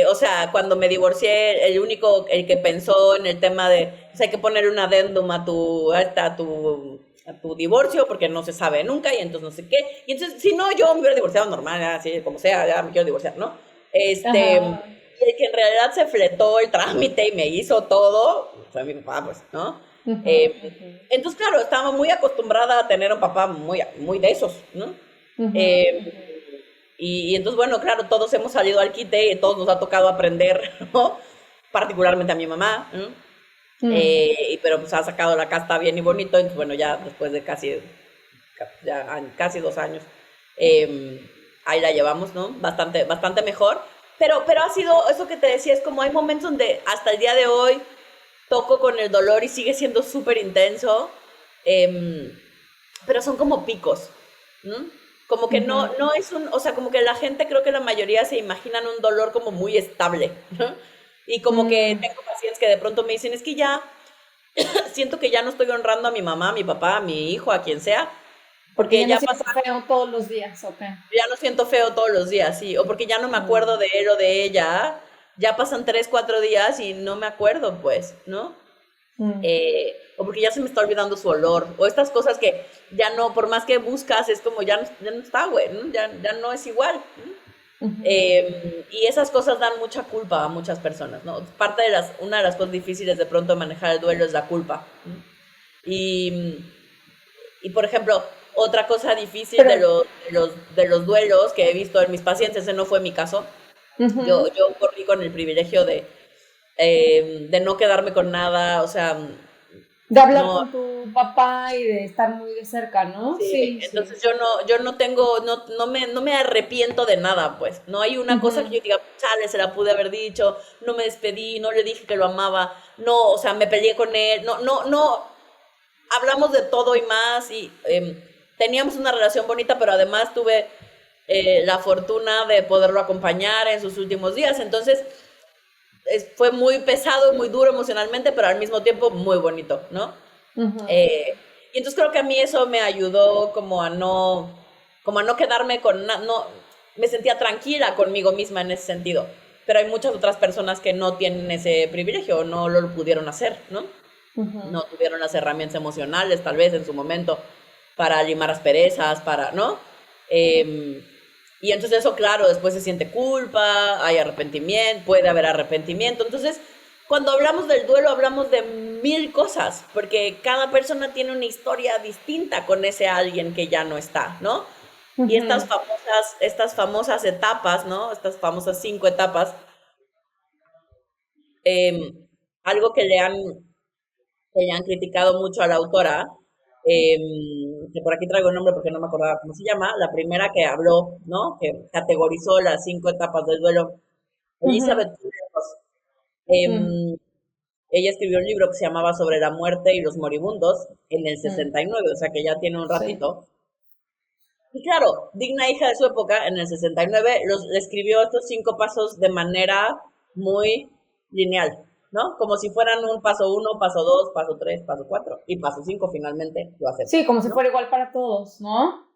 O sea, cuando me divorcié, el que pensó en el tema de, pues hay que poner un adendum a tu divorcio porque no se sabe nunca y entonces no sé qué. Y entonces, si no, yo me hubiera divorciado normal, así como sea, ya me quiero divorciar, ¿no? Y el que en realidad se fletó el trámite y me hizo todo, fue mi papá, pues, ¿no? Entonces, claro, estaba muy acostumbrada a tener un papá muy, muy de esos, ¿no? Y entonces, bueno, claro, todos hemos salido al quite y todos nos ha tocado aprender, ¿no? Particularmente a mi mamá, ¿no? Pero pues ha sacado la casta bien y bonito, entonces, bueno, ya después de casi 2 años, ahí la llevamos, ¿no? Bastante mejor. Pero ha sido, eso que te decía, es como hay momentos donde hasta el día de hoy toco con el dolor y sigue siendo súper intenso, pero son como picos, ¿no? Como que no es o sea, como que la gente, creo que la mayoría se imaginan un dolor como muy estable, ¿no? Y como que tengo pacientes que de pronto me dicen, es que ya siento que ya no estoy honrando a mi mamá, a mi papá, a mi hijo, a quien sea, porque ya ya no pasa, feo todos los días, ok. ya lo siento feo todos los días, sí, o porque ya no me acuerdo de él o de ella, ya pasan 3, 4 días y no me acuerdo, pues, ¿no? O porque ya se me está olvidando su olor, o estas cosas que ya no, por más que buscas, es como ya no está, güey, ¿no? Ya no es igual, ¿no? Y esas cosas dan mucha culpa a muchas personas, ¿no? Una de las cosas difíciles de pronto de manejar el duelo es la culpa, ¿no? Y, y por ejemplo, otra cosa difícil Pero, de los duelos que he visto en mis pacientes, ese no fue mi caso. ujú, Yo corrí con el privilegio de no quedarme con nada, o sea, de hablar no, con tu papá y de estar muy de cerca, ¿no? sí, Sí, sí. entonces yo no tengo, no me arrepiento de nada, pues. No hay una cosa que Ujú, yo diga, chale, se la pude haber dicho, no me despedí, no le dije que lo amaba, no, o sea, me peleé con él, no, hablamos de todo y más y teníamos una relación bonita, pero además tuve la fortuna de poderlo acompañar en sus últimos días, entonces fue muy pesado, muy duro emocionalmente, pero al mismo tiempo muy bonito, ¿no? ujú. Eh, y entonces creo que a mí eso me ayudó como a no quedarme con, no, me sentía tranquila conmigo misma en ese sentido. Pero hay muchas otras personas que no tienen ese privilegio, no lo pudieron hacer, ¿no? Ujú. No tuvieron las herramientas emocionales tal vez en su momento para limar asperezas, para, ¿no? Eh, y entonces eso, claro, después se siente culpa, hay arrepentimiento, puede haber arrepentimiento. Entonces, cuando hablamos del duelo, hablamos de mil cosas, porque cada persona tiene una historia distinta con ese alguien que ya no está, ¿no? Y Ujú. estas famosas etapas, ¿no? Estas famosas 5 etapas, eh, algo que le han criticado mucho a la autora, eh, que por aquí traigo el nombre porque no me acordaba cómo se llama, la primera que habló, ¿no? Que categorizó las 5 etapas del duelo, Ujú, Elizabeth Kubler-Ross. ujú, Ella escribió un libro que se llamaba Sobre la muerte y los moribundos en el ujú. 69, o sea que ya tiene un Sí. ratito. Y claro, digna hija de su época, en el 69 le escribió estos 5 pasos de manera muy lineal, ¿no? Como si fueran un paso 1, paso 2, paso 3, paso 4 y paso 5 finalmente lo Sí, acepta, como si ¿no? fuera igual para todos, ¿no?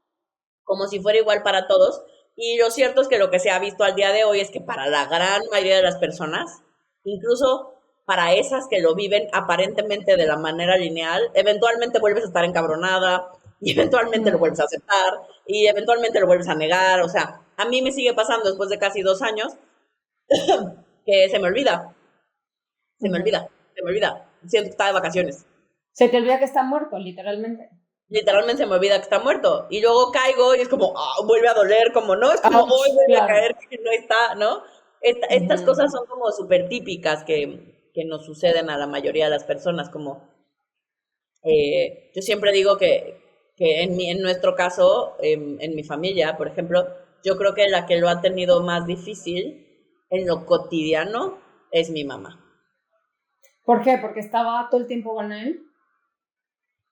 Como si fuera igual para todos. Y lo cierto es que lo que se ha visto al día de hoy es que para la gran mayoría de las personas, incluso para esas que lo viven aparentemente de la manera lineal, eventualmente vuelves a estar encabronada y eventualmente lo Mm, vuelves a aceptar y eventualmente lo vuelves a negar. O sea, a mí me sigue pasando después de casi 2 años que se me ujú. olvida, se me olvida. Siento que está de vacaciones. Se te olvida que está muerto, literalmente. Literalmente se me olvida que está muerto. Y luego caigo y es como, vuelve a doler, como, no, es como, hoy Ouch, vuelve a claro. caer que no está, ¿no? Estas Ujú. cosas son como súper típicas que nos suceden a la mayoría de las personas, como, yo siempre digo que en nuestro caso, en mi familia, por ejemplo, yo creo que la que lo ha tenido más difícil en lo cotidiano es mi mamá. ¿Por qué? Porque estaba todo el tiempo con él.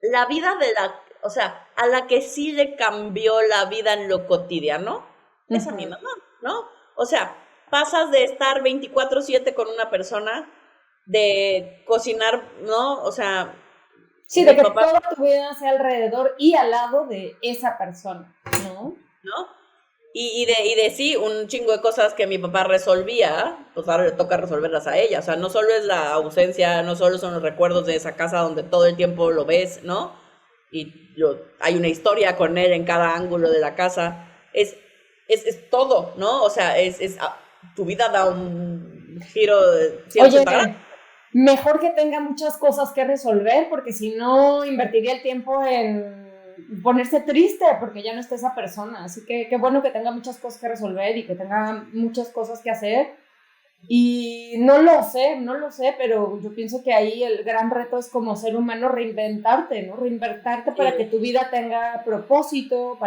La vida o sea, a la que sí le cambió la vida en lo cotidiano es a mi Ujú. mamá, ¿no? O sea, pasas de estar 24/7 con una persona, de cocinar, ¿no? O sea, Sí, de mis que papás, toda tu vida sea alrededor y al lado de esa persona, ¿no? ¿no? Y de sí, un chingo de cosas que mi papá resolvía, pues ahora le toca resolverlas a ella. O sea, no solo es la ausencia, no solo son los recuerdos de esa casa donde todo el tiempo lo ves, ¿no? Hay una historia con él en cada ángulo de la casa. Es todo, ¿no? O sea, tu vida da un giro de 180 grados. Oye, mejor que tenga muchas cosas que resolver, porque si no, invertiría el tiempo en ponerse triste porque ya no está esa persona. Así que qué bueno que tenga muchas cosas que resolver y que tenga muchas cosas que hacer. Y no lo sé, pero yo pienso que ahí el gran reto es como ser humano reinventarte, ¿no? Reinventarte para que Sí, tu vida tenga propósito,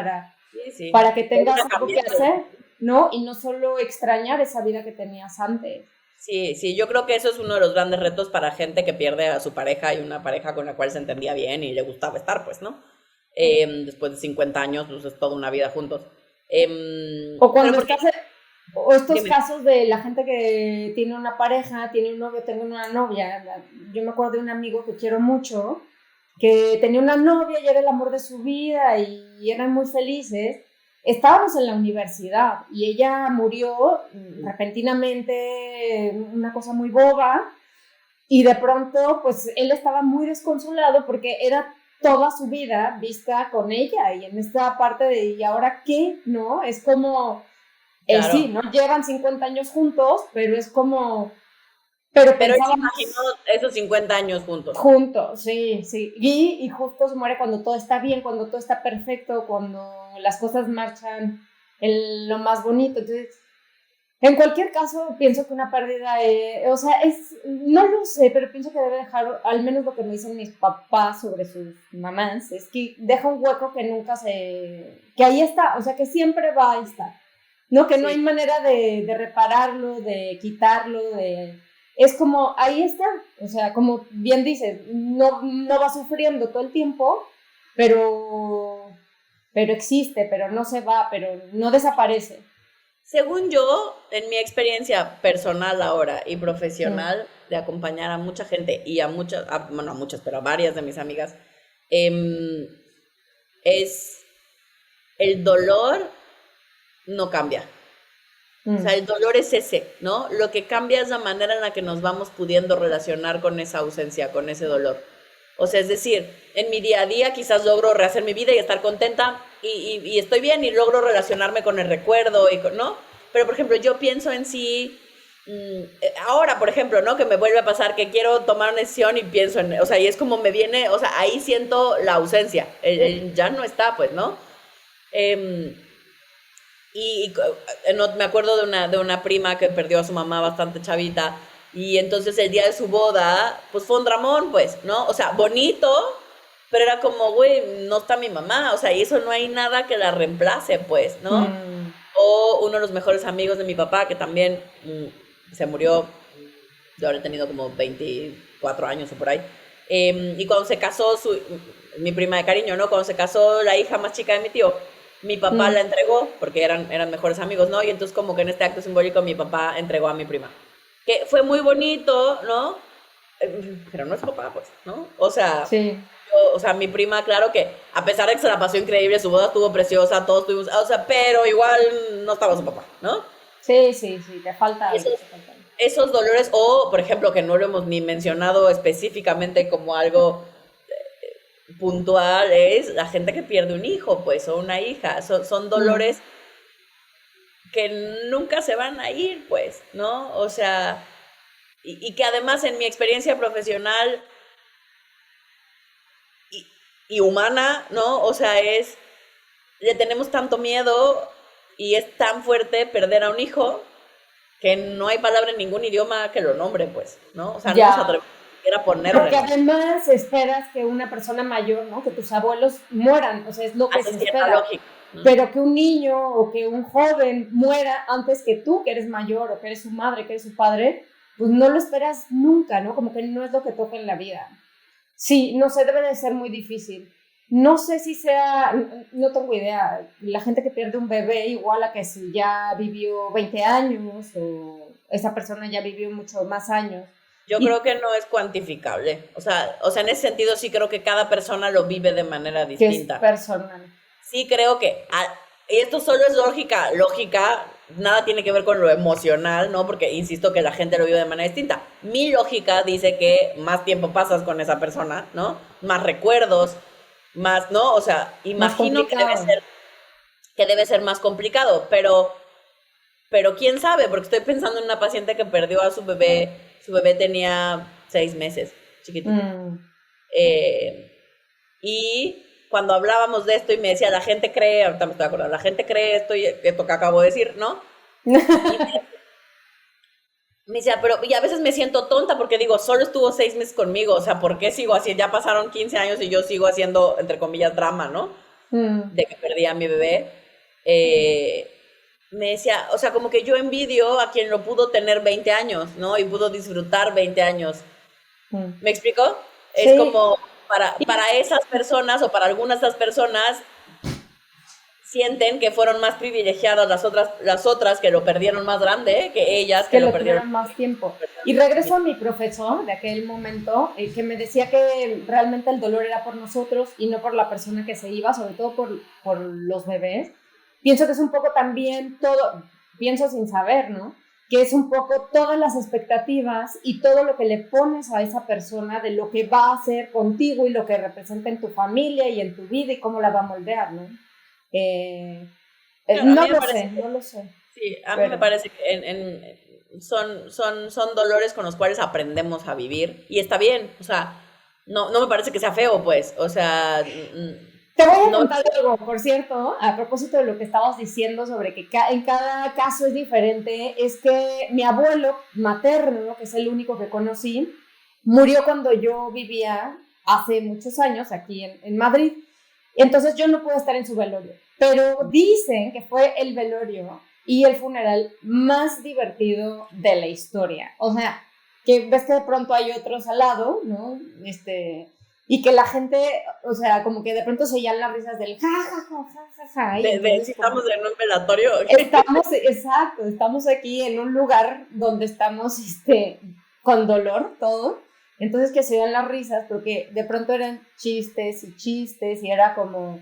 sí, sí. para que Que tengas hubiera algo que cambiado. hacer, ¿no? Y no solo extrañar esa vida que tenías antes. Sí, sí, yo creo que eso es uno de los grandes retos para gente que pierde a su pareja y una pareja con la cual se entendía bien y le gustaba estar, pues, ¿no? Después de 50 años, pues es toda una vida juntos. O Pero cuando porque, estás, o estos dime, casos de la gente que tiene una pareja, tiene un novio, tengo una novia. Yo me acuerdo de un amigo que quiero mucho, que tenía una novia y era el amor de su vida y eran muy felices. Estábamos en la universidad y ella murió repentinamente, una cosa muy boba, y de pronto, pues él estaba muy desconsolado porque era toda su vida vista con ella y en esta parte de, ¿y ahora qué? ¿No? Es como, sí, claro, ¿no? Llevan 50 años juntos, pero es como, Pero Pero él se pensábamos imaginó esos 50 años juntos. juntos, sí, sí. Y justo se muere cuando todo está bien, cuando todo está perfecto, cuando las cosas marchan en lo más bonito. Entonces, en cualquier caso, pienso que una pérdida, o sea, no lo sé, pero pienso que debe dejar, al menos lo que me dicen mis papás sobre sus mamás, es que deja un hueco que nunca que ahí está, o sea, que siempre va a estar, ¿no? Que no hay Sí. manera de repararlo, de quitarlo, es como, ahí está, o sea, como bien dices, no va sufriendo todo el tiempo, pero existe, pero no se va, pero no desaparece. Según yo, en mi experiencia personal ahora y Mm. profesional de acompañar a mucha gente y a muchas, bueno, a muchas, pero a varias de mis amigas, em, es el dolor no cambia. O sea, Mm. el dolor es ese, ¿no? Lo que cambia es la manera en la que nos vamos pudiendo relacionar con esa ausencia, con ese dolor. O sea, es decir, en mi día a día quizás logro rehacer mi vida y estar contenta y estoy bien y logro relacionarme con el recuerdo, ¿no? Pero, por ejemplo, yo pienso en sí, ahora, por ejemplo, ¿no? Que me vuelve a pasar que quiero tomar una decisión y pienso en, o sea, y es como me viene, o sea, ahí siento la ausencia, ya no está, pues, ¿no? Eh, me acuerdo de una prima que perdió a su mamá bastante chavita y entonces el día de su boda, pues fue un dramón, pues, ¿no? O sea, bonito, pero era como, güey, no está mi mamá, o sea, y eso no hay nada que la reemplace, pues, ¿no? Mm. O uno de los mejores amigos de mi papá que también se murió, yo habré tenido como 24 años o por ahí. Y cuando se casó, mi prima de cariño, ¿no? Cuando se casó la hija más chica de mi tío, mi papá la Mm. entregó, porque eran mejores amigos, ¿no? Y entonces como que en este acto simbólico mi papá entregó a mi prima. Que fue muy bonito, ¿no? Pero no es papá, pues, ¿no? Sí, O sea, mi prima, claro que a pesar de que se la pasó increíble, su boda estuvo preciosa, todos tuvimos, o sea, pero igual no estaba su papá, ¿no? sí, sí, sí, te falta algo, Esos te falta algo. esos dolores, o por ejemplo, que no lo hemos ni mencionado específicamente como algo puntual, es la gente que pierde un hijo, pues, o una hija. Son Mm. dolores que nunca se van a ir, pues, ¿no? O sea, y que además en mi experiencia profesional y, y humana, ¿no? O sea, le tenemos tanto miedo y es tan fuerte perder a un hijo que no hay palabra en ningún idioma que lo nombre, pues, ¿no? O sea, no nos Ya, atrevemos ni siquiera a ponerle porque nombre. además esperas que una persona mayor, ¿no? Que tus abuelos mueran, o sea, es lo que Hace se cierta espera. lógica, ¿no? Pero que un niño o que un joven muera antes que tú, que eres mayor, o que eres su madre, que eres su padre, pues no lo esperas nunca, ¿no? Como que no es lo que toca en la vida. Sí, no sé, debe de ser muy difícil. No sé si sea, no tengo idea, la gente que pierde un bebé igual a que si ya vivió 20 años o esa persona ya vivió muchos más años. Yo creo Y que no es cuantificable. O sea, en ese sentido sí creo que cada persona lo vive de manera que es distinta. personal. Sí creo que, y esto solo es lógica, nada tiene que ver con lo emocional, ¿no? Porque insisto que la gente lo vive de manera distinta. Mi lógica dice que más tiempo pasas con esa persona, ¿no? Más recuerdos, más, ¿no? O sea, Más imagino complicado. que debe ser más complicado, pero quién sabe, porque estoy pensando en una paciente que perdió a su bebé tenía 6 meses, chiquitito. Mm. Eh, y cuando hablábamos de esto y me decía, la gente cree, ahorita me estoy acordando, la gente cree esto y esto que acabo de decir, ¿no? Y me decía, pero, y a veces me siento tonta porque digo, solo estuvo 6 meses conmigo, o sea, ¿por qué sigo así? Ya pasaron 15 años y yo sigo haciendo, entre comillas, drama, ¿no? Mm. De que perdí a mi bebé. Me decía, o sea, como que yo envidio a quien lo pudo tener 20 años, ¿no? Y pudo disfrutar 20 años. Mm. ¿Me explico? Es Sí, como para esas personas o para algunas de esas personas sienten que fueron más privilegiadas las otras que lo perdieron más grande que ellas que que lo lo perdieron tuvieron más tiempo. Y más regreso chiquito. a mi profesor de aquel momento, que me decía que realmente el dolor era por nosotros y no por la persona que se iba, sobre todo por los bebés. Pienso que es un poco también todo, pienso sin saber, ¿no? Que es un poco todas las expectativas y todo lo que le pones a esa persona de lo que va a hacer contigo y lo que representa en tu familia y en tu vida y cómo la va a moldear, ¿no? Eh, Claro, a no mí me lo parece sé, no lo sé, sí, a mí me pero parece que son dolores con los cuales aprendemos a vivir y está bien, o sea, no me parece que sea feo, pues, o sea, te voy a no, contar algo, por cierto, a propósito de lo que estabas diciendo sobre que en cada caso es diferente, es que mi abuelo materno, que es el único que conocí, murió cuando yo vivía hace muchos años aquí en Madrid. Entonces yo no pude estar en su velorio, pero dicen que fue el velorio y el funeral más divertido de la historia. O sea, que ves que de pronto hay otros al lado, ¿no? Y que la gente, o sea, como que de pronto se oían las risas del ja, ja, ja, ja, ja, ja. si estamos en un velatorio. Exacto, estamos aquí en un lugar donde estamos con dolor todo. Entonces que se oían las risas, porque de pronto eran chistes y era como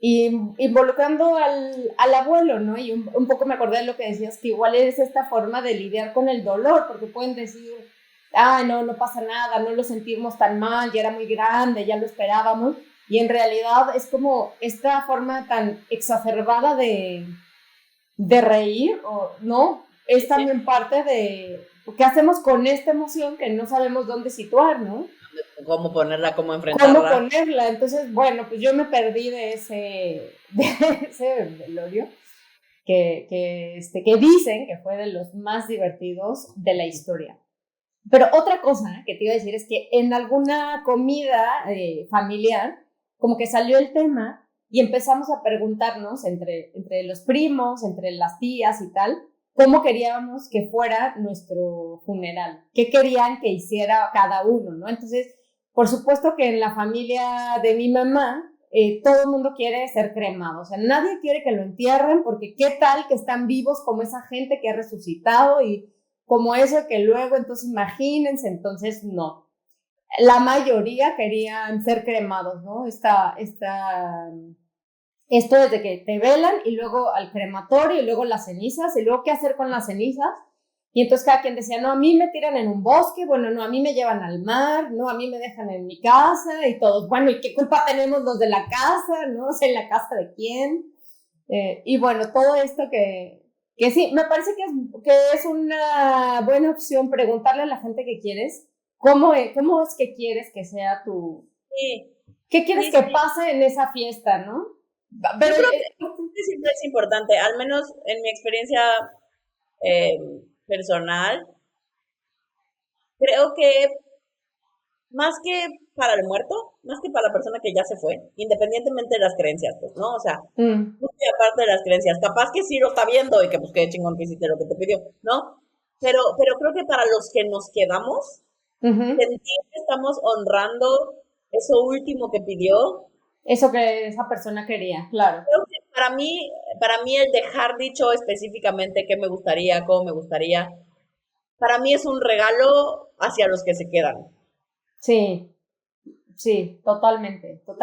involucrando al abuelo, ¿no? Y un poco me acordé de lo que decías, que igual es esta forma de lidiar con el dolor, porque pueden decir, no pasa nada, no lo sentimos tan mal, ya era muy grande, ya lo esperábamos, y en realidad es como esta forma tan exacerbada de reír, o no, es también parte de qué hacemos con esta emoción que no sabemos dónde situar, ¿no? Cómo ponerla, cómo enfrentarla. Entonces, bueno, pues yo me perdí de ese velorio que dicen que fue de los más divertidos de la historia. Pero otra cosa que te iba a decir es que en alguna comida familiar, como que salió el tema y empezamos a preguntarnos entre los primos, entre las tías y tal, cómo queríamos que fuera nuestro funeral, qué querían que hiciera cada uno, ¿no? Entonces, por supuesto que en la familia de mi mamá, todo el mundo quiere ser cremado, o sea, nadie quiere que lo entierren porque qué tal que están vivos como esa gente que ha resucitado y como eso que luego, entonces imagínense, entonces no. La mayoría querían ser cremados, ¿no? Esto desde que te velan y luego al crematorio y luego las cenizas y luego qué hacer con las cenizas. Y entonces cada quien decía, no, a mí me tiran en un bosque, bueno, no, a mí me llevan al mar, no, a mí me dejan en mi casa y todos, bueno, ¿y qué culpa tenemos los de la casa, no? O sea, ¿en la casa de quién? Y bueno, todo esto que sí, me parece que es una buena opción preguntarle a la gente que quieres, cómo es que quieres que sea Sí, ¿qué quieres que pase en esa fiesta, no? Pero yo creo que siempre es importante, al menos en mi experiencia personal, creo que más que para el muerto, más que para la persona que ya se fue, independientemente de las creencias, pues, ¿no? O sea, aparte de las creencias, capaz que sí lo está viendo y que pues qué chingón que hiciste lo que te pidió, ¿no? Pero creo que para los que nos quedamos, sentir que estamos honrando eso último que pidió. Eso que esa persona quería, claro. Creo que para mí el dejar dicho específicamente qué me gustaría, cómo me gustaría, para mí es un regalo hacia los que se quedan. Sí, totalmente. O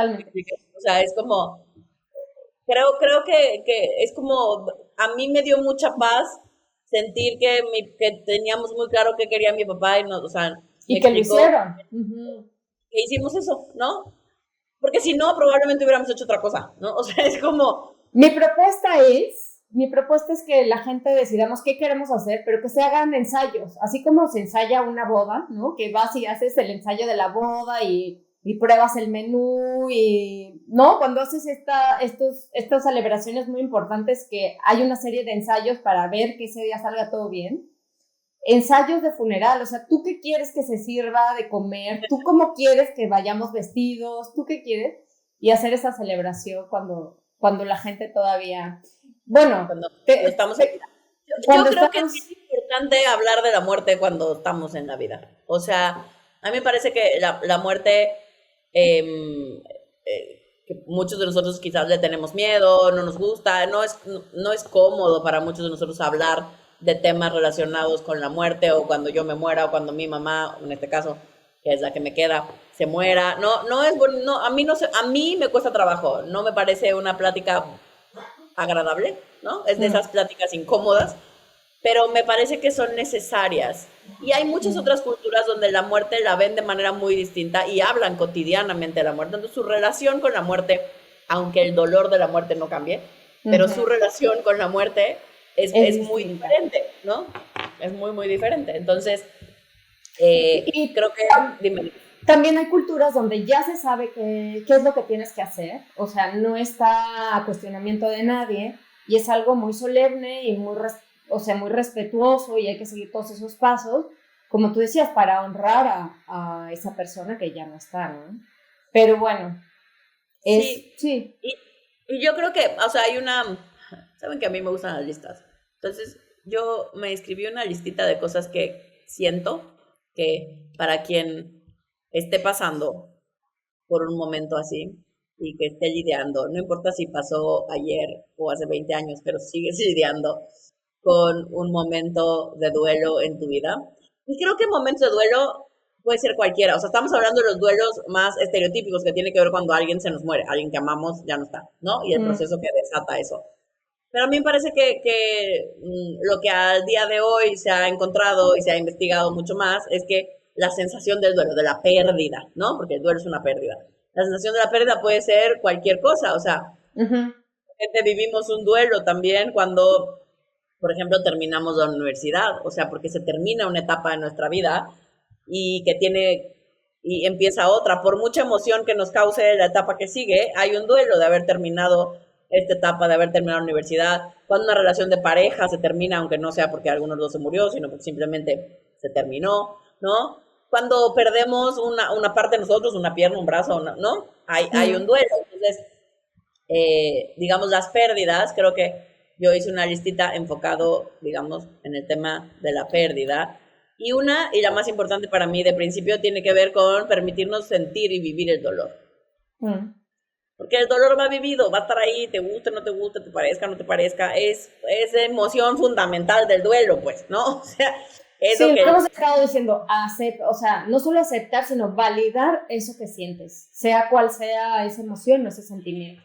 sea, es como, creo que es como, a mí me dio mucha paz sentir que teníamos muy claro qué quería mi papá y nos, o sea, y que lo hicieron. Que hicimos eso, ¿no? Porque si no, probablemente hubiéramos hecho otra cosa, ¿no? O sea, es como... Mi propuesta es que la gente decidamos qué queremos hacer, pero que se hagan ensayos, así como se ensaya una boda, ¿no? Que vas y haces el ensayo de la boda y pruebas el menú y, ¿no? Cuando haces estas celebraciones muy importantes que hay una serie de ensayos para ver que ese día salga todo bien. Ensayos de funeral, o sea, ¿tú qué quieres que se sirva de comer? ¿Tú cómo quieres que vayamos vestidos? ¿Tú qué quieres? Y hacer esa celebración cuando la gente todavía... Bueno, cuando estamos en vida. Yo creo que es importante hablar de la muerte cuando estamos en la vida. O sea, a mí me parece que la muerte, que muchos de nosotros quizás le tenemos miedo, no nos gusta, no es cómodo para muchos de nosotros hablar de temas relacionados con la muerte o cuando yo me muera o cuando mi mamá, en este caso, que es la que me queda, se muera. A mí me cuesta trabajo, no me parece una plática agradable, ¿no? Es de esas pláticas incómodas, pero me parece que son necesarias. Y hay muchas otras culturas donde la muerte la ven de manera muy distinta y hablan cotidianamente de la muerte. Entonces, su relación con la muerte, aunque el dolor de la muerte no cambie, pero su relación con la muerte es muy diferente, ¿no? es muy, muy diferente. Entonces, Y creo que, dime. también hay culturas donde ya se sabe qué es lo que tienes que hacer, o sea, no está a cuestionamiento de nadie y es algo muy solemne y o sea, muy respetuoso y hay que seguir todos esos pasos, como tú decías, para honrar a esa persona que ya no está, ¿no? Pero bueno, Sí, sí. y yo creo que, o sea, saben que a mí me gustan las listas. Entonces, yo me escribí una listita de cosas que siento que para quien esté pasando por un momento así y que esté lidiando, no importa si pasó ayer o hace 20 años, pero sigues lidiando con un momento de duelo en tu vida. Y creo que momentos de duelo puede ser cualquiera. O sea, estamos hablando de los duelos más estereotípicos que tiene que ver cuando alguien se nos muere, alguien que amamos ya no está, ¿no? Y el proceso que desata eso. Pero a mí me parece que lo que al día de hoy se ha encontrado y se ha investigado mucho más es que la sensación del duelo, de la pérdida, ¿no? Porque el duelo es una pérdida. La sensación de la pérdida puede ser cualquier cosa, o sea, vivimos un duelo también cuando, por ejemplo, terminamos la universidad, o sea, porque se termina una etapa de nuestra vida y empieza otra. Por mucha emoción que nos cause la etapa que sigue, hay un duelo de haber terminado esta etapa, de haber terminado la universidad. Cuando una relación de pareja se termina, aunque no sea porque alguno de los dos se murió, sino porque simplemente se terminó, ¿no? Cuando perdemos una parte de nosotros, una pierna, un brazo, ¿no? Hay un duelo. Entonces, digamos, las pérdidas, creo que yo hice una listita enfocado, digamos, en el tema de la pérdida. Y la más importante para mí de principio, tiene que ver con permitirnos sentir y vivir el dolor. Porque el dolor va vivido, va a estar ahí, te guste, no te guste, te parezca, no te parezca. Es emoción fundamental del duelo, pues, ¿no? O sea, eso sí, que hemos estado diciendo, o sea, no solo aceptar, sino validar eso que sientes, sea cual sea esa emoción o ese sentimiento.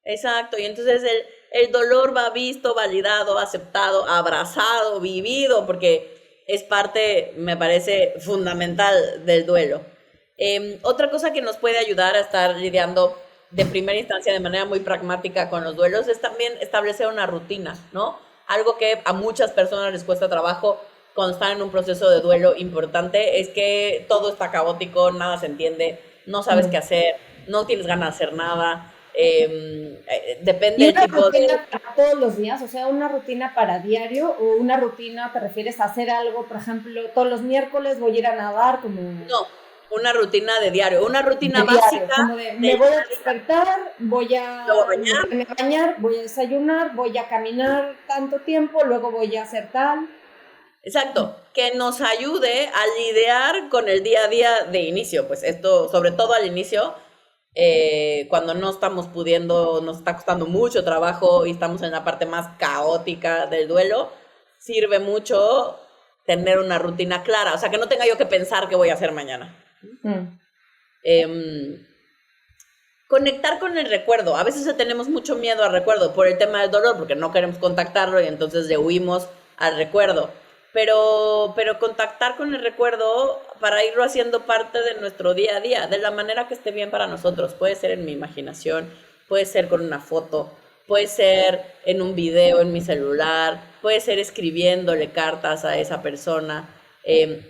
Exacto, y entonces el dolor va visto, validado, aceptado, abrazado, vivido, porque es parte, me parece, fundamental del duelo. Otra cosa que nos puede ayudar a estar lidiando de primera instancia de manera muy pragmática con los duelos es también establecer una rutina, ¿no? Algo que a muchas personas les cuesta trabajo cuando están en un proceso de duelo importante es que todo está caótico, nada se entiende, no sabes qué hacer, no tienes ganas de hacer nada. Depende del tipo de... para todos los días, o sea, una rutina para diario o una rutina, ¿te refieres a hacer algo? Por ejemplo, todos los miércoles voy a ir a nadar como... No, una rutina de diario, una rutina básica. Como me voy a despertar, voy a bañar, voy a desayunar, voy a caminar tanto tiempo, luego voy a hacer tal. Exacto, que nos ayude a lidiar con el día a día de inicio, pues esto, sobre todo al inicio, cuando no estamos pudiendo, nos está costando mucho trabajo y estamos en la parte más caótica del duelo, sirve mucho tener una rutina clara, o sea, que no tenga yo que pensar qué voy a hacer mañana. Conectar con el recuerdo. A veces tenemos mucho miedo al recuerdo por el tema del dolor, porque no queremos contactarlo y entonces le huimos al recuerdo. Pero contactar con el recuerdo para irlo haciendo parte de nuestro día a día, de la manera que esté bien para nosotros. Puede ser en mi imaginación, puede ser con una foto, puede ser en un video en mi celular, puede ser escribiéndole cartas a esa persona,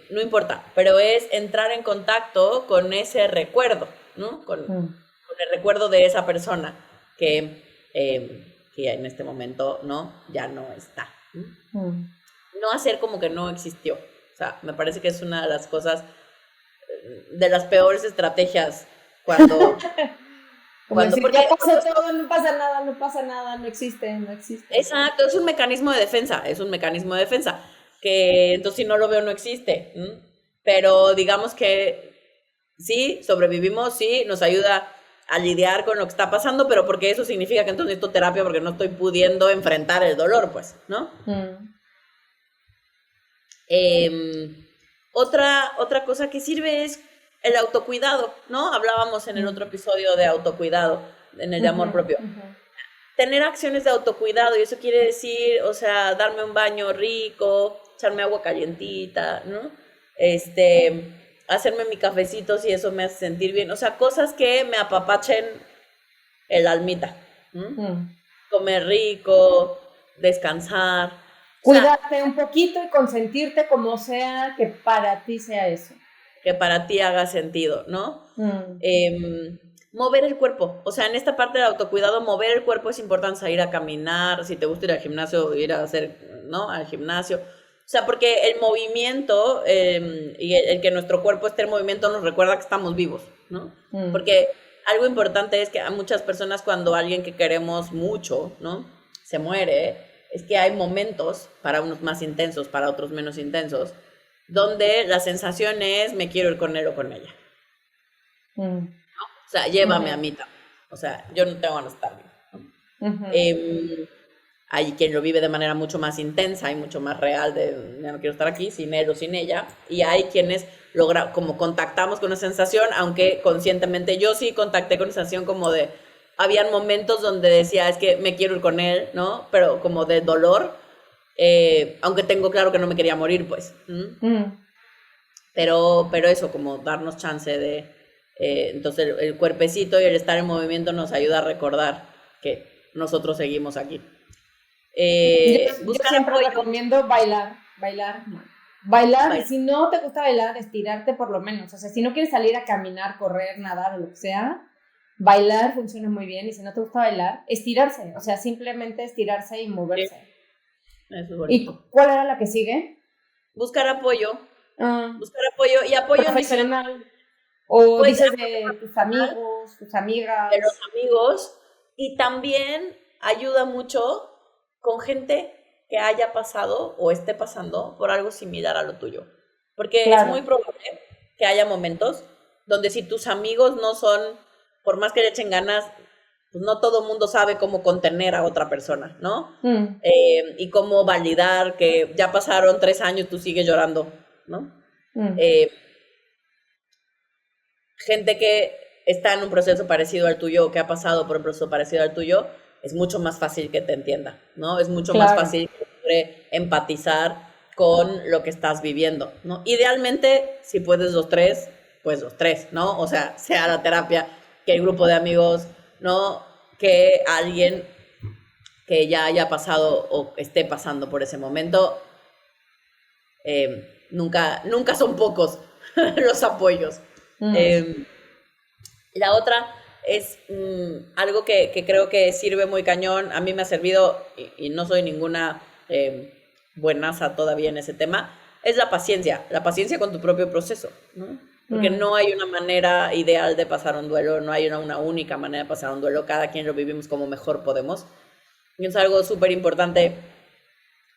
no importa, pero es entrar en contacto con ese recuerdo, ¿no? Con el recuerdo de esa persona que en este momento ya no está. No hacer como que no existió. O sea, me parece que es una de las cosas, de las peores estrategias cuando... porque ya pasó todo, no pasa nada, no existe. Exacto, es un mecanismo de defensa, que entonces si no lo veo no existe. Pero digamos que sí, sobrevivimos, sí, nos ayuda a lidiar con lo que está pasando, pero porque eso significa que entonces necesito terapia porque no estoy pudiendo enfrentar el dolor, pues, ¿no? Otra cosa que sirve es el autocuidado, ¿no? Hablábamos en el otro episodio de autocuidado, en el de amor propio. Tener acciones de autocuidado, y eso quiere decir, o sea, darme un baño rico, echarme agua calientita, ¿no? Hacerme mi cafecito si eso me hace sentir bien. O sea, cosas que me apapachen el almita. Comer rico, descansar. O sea, Cuidarte un poquito y consentirte como sea que para ti sea eso. que para ti haga sentido, ¿no? Mm, Mover el cuerpo, o sea, en esta parte del autocuidado, mover el cuerpo es importante, salir a caminar, si te gusta ir al gimnasio, ir a hacer, ¿no? Al gimnasio. O sea, porque el movimiento y el que nuestro cuerpo esté en movimiento nos recuerda que estamos vivos, ¿no? mm, Porque algo importante es que a muchas personas cuando alguien que queremos mucho, ¿no? Se muere, es que hay momentos, para unos más intensos, para otros menos intensos, donde la sensación es me quiero ir con él o con ella. mm, O sea, llévame a ujú, mí también. O sea, yo no tengo ganas de estar vivo, ¿no? ujú. Eh, Hay quien lo vive de manera mucho más intensa y mucho más real de ya no quiero estar aquí sin él o sin ella. Y hay quienes logra como contactamos con esa sensación, aunque conscientemente yo sí contacté con esa sensación como de habían momentos donde decía es que me quiero ir con él, ¿no? Pero como de dolor, aunque tengo claro que no me quería morir, pues. Mm. Pero eso, como darnos chance de... entonces el cuerpecito y el estar en movimiento nos ayuda a recordar que nosotros seguimos aquí. Yo Buscar siempre apoyo, recomiendo bailar, bailar, no. Bailar, y bailar. si no te gusta bailar, estirarte por lo menos. O sea, si no quieres salir a caminar, correr, nadar o lo que sea, bailar funciona muy bien. Y si no te gusta bailar, estirarse. O sea, simplemente estirarse y Sí, moverse. eso es ¿Y bonito. cuál era la que sigue? Buscar apoyo, Ah, buscar apoyo y apoyo en diferentes... profesional. O Pues dices apoyo de tus profesional amigos, tus de los amigas. amigos y también ayuda mucho con gente que haya pasado o esté pasando por algo similar a lo tuyo. Porque es muy Claro. probable que haya momentos donde si tus amigos no son, por más que le echen ganas, pues no todo el mundo sabe cómo contener a otra persona, ¿no? Mm, Y cómo validar que ya pasaron 3 años, tú sigues llorando, ¿no? mm, Eh, Gente que está en un proceso parecido al tuyo o que ha pasado por un proceso parecido al tuyo, es mucho más fácil que te entienda, ¿no? Es mucho más claro. fácil que logre empatizar con lo que estás viviendo, ¿no? Idealmente, si puedes los tres, pues los tres, ¿no? O sea, sea la terapia, que el grupo de amigos, ¿no? Que alguien que ya haya pasado o esté pasando por ese momento, nunca son pocos los apoyos. Mm, Eh, La otra es algo que creo que sirve muy cañón. A mí me ha servido, y no soy ninguna buenaza todavía en ese tema, es la paciencia con tu propio proceso, ¿no? Porque mm. no hay una manera ideal de pasar un duelo, no hay una única manera de pasar un duelo, cada quien lo vivimos como mejor podemos. Y es algo súper importante,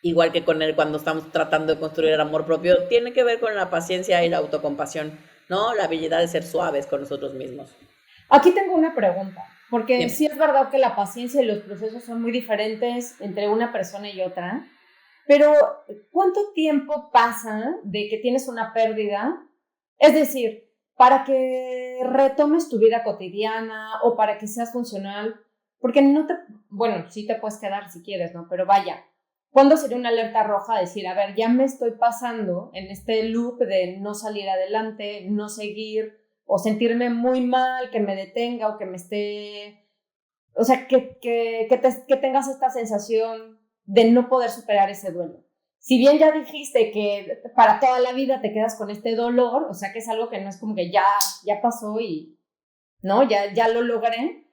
igual que con él cuando estamos tratando de construir el amor propio, tiene que ver con la paciencia y la autocompasión, ¿no? La habilidad de ser suaves con nosotros mismos. Aquí tengo una pregunta, porque Bien. sí es verdad que la paciencia y los procesos son muy diferentes entre una persona y otra, pero ¿cuánto tiempo pasa de que tienes una pérdida? Es decir, para que retomes tu vida cotidiana o para que seas funcional, porque no te, bueno, sí te puedes quedar si quieres, ¿no? Pero vaya, ¿cuándo sería una alerta roja? Decir, a ver, ya me estoy pasando en este loop de no salir adelante, no seguir o sentirme muy mal, que me detenga o que me esté, o sea, que tengas esta sensación de no poder superar ese duelo. Si bien ya dijiste que para toda la vida te quedas con este dolor, o sea que es algo que no es como que ya pasó y, ¿no? Ya lo logré,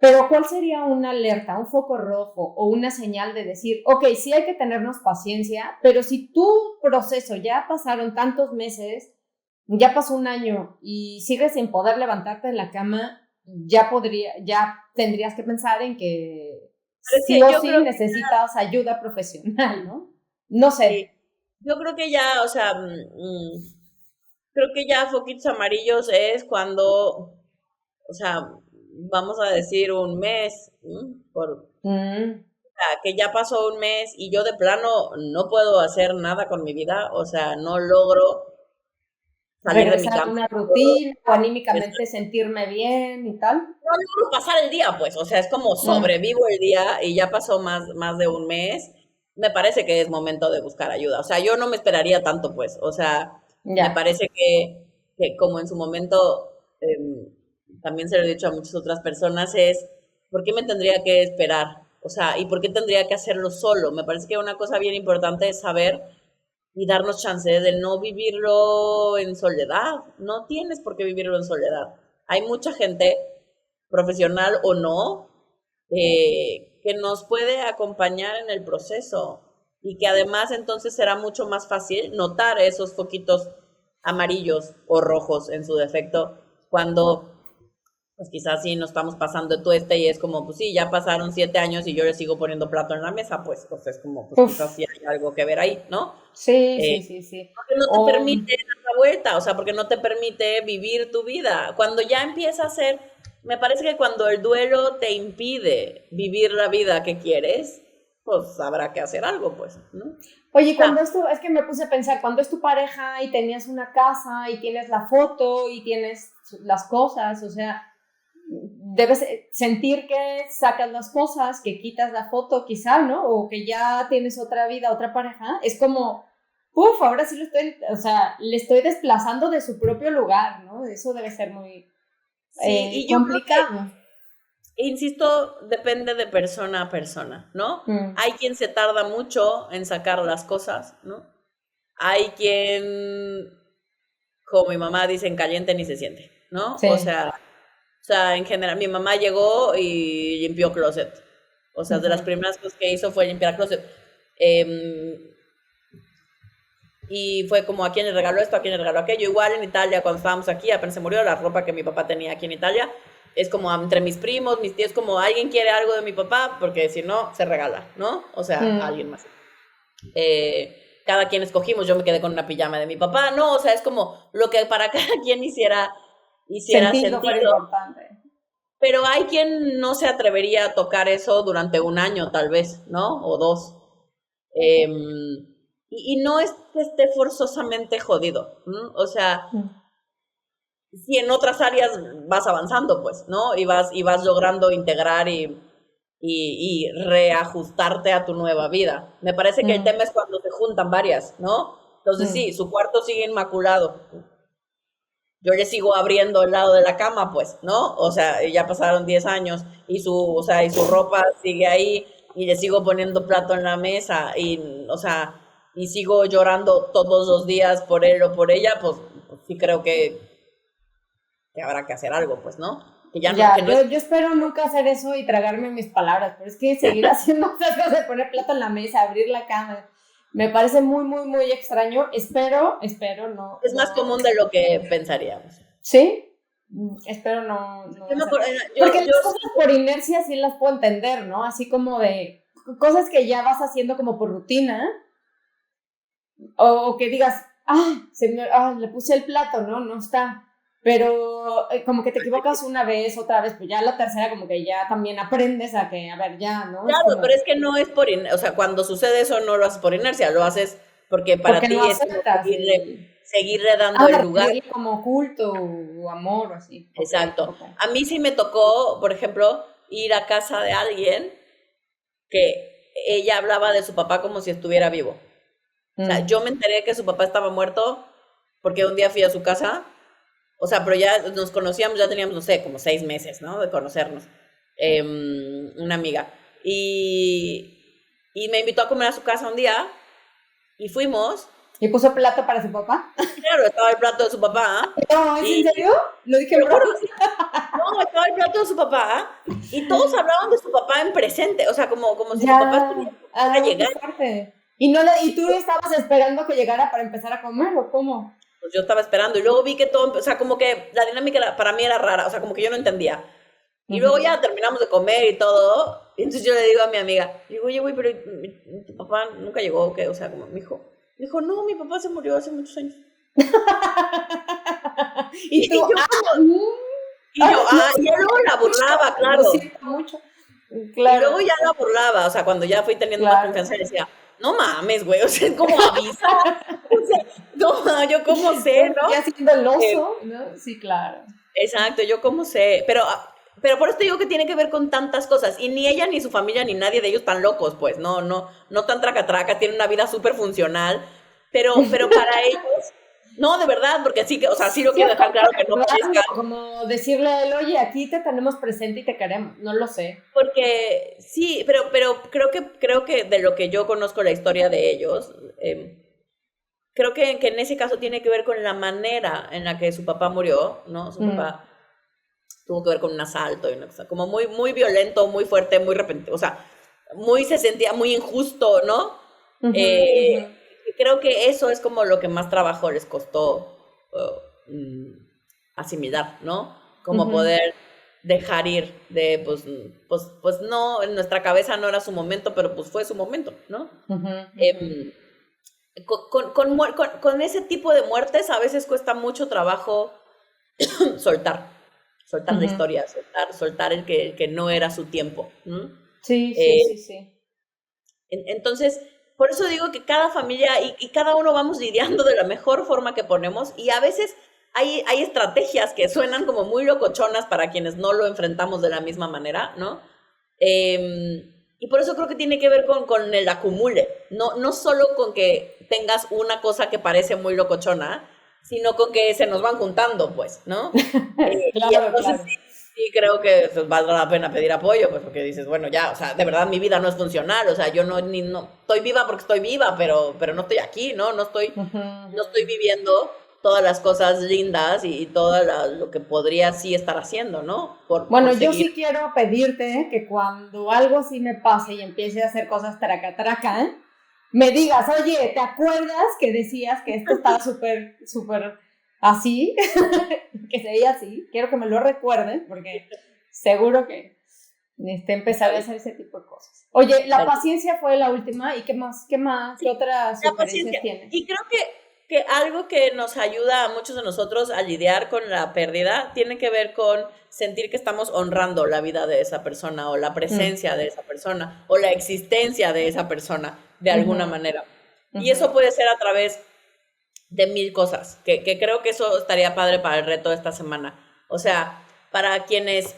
pero ¿cuál sería una alerta, un foco rojo o una señal de decir, ok, sí hay que tenernos paciencia, pero si tu proceso ya pasaron tantos meses, ya pasó un año y sigues sin poder levantarte de la cama, ya tendrías que pensar en que Pero es sí que o yo sí creo que necesitas ayuda profesional, ¿no? No sí. sé. Yo creo que ya, o sea, creo que ya foquitos amarillos es cuando, o sea, vamos a decir un mes, por Mm, sea, que ya pasó un mes y yo de plano no puedo hacer nada con mi vida, o sea, no logro salir de mi regresar a cama, una no logro rutina o anímicamente sentirme bien y tal. pasar el día, pues, o sea, es como Mm, sobrevivo el día y ya pasó más de un mes, me parece que es momento de buscar ayuda. O sea, yo no me esperaría tanto, pues, o sea, me ya. parece que como en su momento también se lo he dicho a muchas otras personas, es, ¿por qué me tendría que esperar? O sea, ¿y por qué tendría que hacerlo solo? Me parece que una cosa bien importante es saber y darnos chance de no vivirlo en soledad. No tienes por qué vivirlo en soledad. Hay mucha gente, profesional o no, que nos puede acompañar en el proceso y que además entonces será mucho más fácil notar esos foquitos amarillos o rojos en su defecto cuando pues quizás sí nos estamos pasando de tueste y es como, pues sí, ya pasaron 7 años y yo le sigo poniendo plato en la mesa, pues es como, pues Uf, quizás sí hay algo que ver ahí, ¿no? sí, Eh, sí, sí, sí. porque no te O, permite dar la vuelta, o sea, porque no te permite vivir tu vida. Cuando ya empieza a ser, me parece que cuando el duelo te impide vivir la vida que quieres, pues habrá que hacer algo, pues, ¿no? oye, O sea, es que me puse a pensar, cuando es tu pareja y tenías una casa y tienes la foto y tienes las cosas, o sea, debes sentir que sacas las cosas, que quitas la foto quizá, ¿no? O que ya tienes otra vida, otra pareja. Es como, uff, ahora sí lo estoy, o sea, le estoy desplazando de su propio lugar, ¿no? Eso debe ser muy sí, y yo creo que complicado. insisto, depende de persona a persona, ¿no? Mm, Hay quien se tarda mucho en sacar las cosas, ¿no? Hay quien, como mi mamá dice, en caliente ni se siente, ¿no? sí. O sea, en general, mi mamá llegó y limpió closet. O sea, de las Ujú. primeras cosas que hizo fue limpiar closet. Em, y fue como, ¿a quién le regaló esto? ¿A quién le regaló aquello? Igual en Italia, cuando estábamos aquí, apenas se murió la ropa que mi papá tenía aquí en Italia. Es como entre mis primos, mis tíos, como alguien quiere algo de mi papá, porque si no, se regala, ¿no? O sea, a Mm, alguien más. Cada quien escogimos, yo me quedé con una pijama de mi papá, no, o sea, es como lo que para cada quien hiciera sentido fuera sentido, importante. pero hay quien no se atrevería a tocar eso durante un año, tal vez, ¿no? O dos. Eh, y no es que esté forzosamente jodido, ¿no? O sea, Mm, si en otras áreas vas avanzando, pues, ¿no? Y vas logrando integrar y reajustarte a tu nueva vida. Me parece que el mm, tema es cuando se juntan varias, ¿no? Entonces sí, mm. su cuarto sigue inmaculado. Yo le sigo abriendo el lado de la cama, pues, ¿no? O sea, ya pasaron 10 años o sea, y su ropa sigue ahí y le sigo poniendo plato en la mesa y, o sea, y sigo llorando todos los días por él o por ella, pues sí creo que habrá que hacer algo, pues, ¿no? Que ya no, que Ya, no es... yo espero nunca hacer eso y tragarme mis palabras, pero es que seguir haciendo esas cosas de poner plato en la mesa, abrir la cama, me parece muy, muy, muy extraño. Espero no, Es más no, común de lo que pensaríamos. ¿sí? Espero no Yo me hacer. acuerdo, Porque yo las cosas sí, por inercia sí las puedo entender, ¿no? Así como de cosas que ya vas haciendo como por rutina, o que digas, le puse el plato, ¿no? No está. Pero como que te equivocas una vez, otra vez, pues ya la tercera como que ya también aprendes a que, a ver, ya, ¿no? Es claro, pero como, es que no es o sea, cuando sucede eso no lo haces por inercia, lo haces porque para porque no ti es como aceptas seguirle dando el lugar. rendirle como culto o amor o así. Ok, Exacto. ok. A mí sí me tocó, por ejemplo, ir a casa de alguien que ella hablaba de su papá como si estuviera vivo. O sea, Mm. yo me enteré que su papá estaba muerto porque un día fui a su casa, o sea, pero ya nos conocíamos, ya teníamos, no sé, como 6 meses, ¿no? De conocernos. Una amiga. Y me invitó a comer a su casa un día y fuimos. ¿Y puso plato para su papá? Claro, estaba el plato de su papá. No, ¿es en Y serio? Lo dije te en lo juro, broma. sí. No, estaba el plato de su papá y todos hablaban de su papá en presente, o sea, como si su papá Ya, estuviera qué llegando. fuerte. ¿Y tú estabas esperando que llegara para empezar a comer o cómo? Pues yo estaba esperando y luego vi que todo, o sea, como que la dinámica para mí era rara, o sea, como que yo no entendía. Y luego Ujú. ya terminamos de comer y todo, y entonces yo le digo a mi amiga, digo, oye, güey, pero tu papá nunca llegó, ¿o qué? O sea, como me dijo, no, mi papá se murió hace muchos años. Y tú, Y yo como, no, y yo luego la burlaba, lo claro. siento mucho. Y luego Claro, ya la burlaba, o sea, cuando ya fui teniendo más claro. confianza, decía, no mames, güey, o sea, es como avisa, o sea, no, yo cómo sé, Como ¿no? que haciendo el Eh, oso, ¿no? Sí, claro. exacto, yo cómo sé, pero por eso te digo que tiene que ver con tantas cosas, y ni ella, ni su familia, ni nadie de ellos tan locos, pues, no tan traca-traca, tienen una vida súper funcional, pero para ellos No, de verdad, porque sí que, o sea, sí lo quiero dejar claro que no parezca. Como decirle a él, oye, aquí te tenemos presente y te queremos, no lo sé. Porque sí, pero creo que de lo que yo conozco la historia de ellos, creo que en ese caso tiene que ver con la manera en la que su papá murió, ¿no? Su papá tuvo que ver con un asalto y una cosa como muy, muy violento, muy fuerte, muy repentino, o sea, muy se sentía muy injusto, ¿no? Creo que eso es como lo que más trabajo les costó asimilar, ¿no? Como poder dejar ir de, pues no, en nuestra cabeza no era su momento, pero pues fue su momento, ¿no? Con ese tipo de muertes a veces cuesta mucho trabajo soltar la historia, soltar el que no era su tiempo. Sí, sí. Entonces, por eso digo que cada familia y cada uno vamos lidiando de la mejor forma que ponemos y a veces hay estrategias que suenan como muy locochonas para quienes no lo enfrentamos de la misma manera, ¿no? Y por eso creo que tiene que ver con el acumule, no solo con que tengas una cosa que parece muy locochona, sino con que se nos van juntando, pues, ¿no? Y entonces sí creo que pues, valdrá la pena pedir apoyo, pues porque dices, bueno, ya, o sea, de verdad mi vida no es funcional, o sea, yo no estoy viva porque estoy viva, pero no estoy aquí, ¿no? No estoy viviendo todas las cosas lindas y todo lo que podría sí estar haciendo, ¿no? Bueno, por yo seguir. sí quiero pedirte que cuando algo así me pase y empiece a hacer cosas traca, me digas, oye, ¿te acuerdas que decías que esto estaba súper así? Que se veía así. Quiero que me lo recuerdes porque seguro que empezaré a hacer ese tipo de cosas. Oye, la paciencia fue la última. ¿Y qué más? ¿Qué otras sugerencias tienes? Y creo que algo que nos ayuda a muchos de nosotros a lidiar con la pérdida tiene que ver con sentir que estamos honrando la vida de esa persona o la presencia de esa persona o la existencia de esa persona de alguna manera. Y eso puede ser a través de 1000 cosas, que creo que eso estaría padre para el reto de esta semana. O sea, para quienes...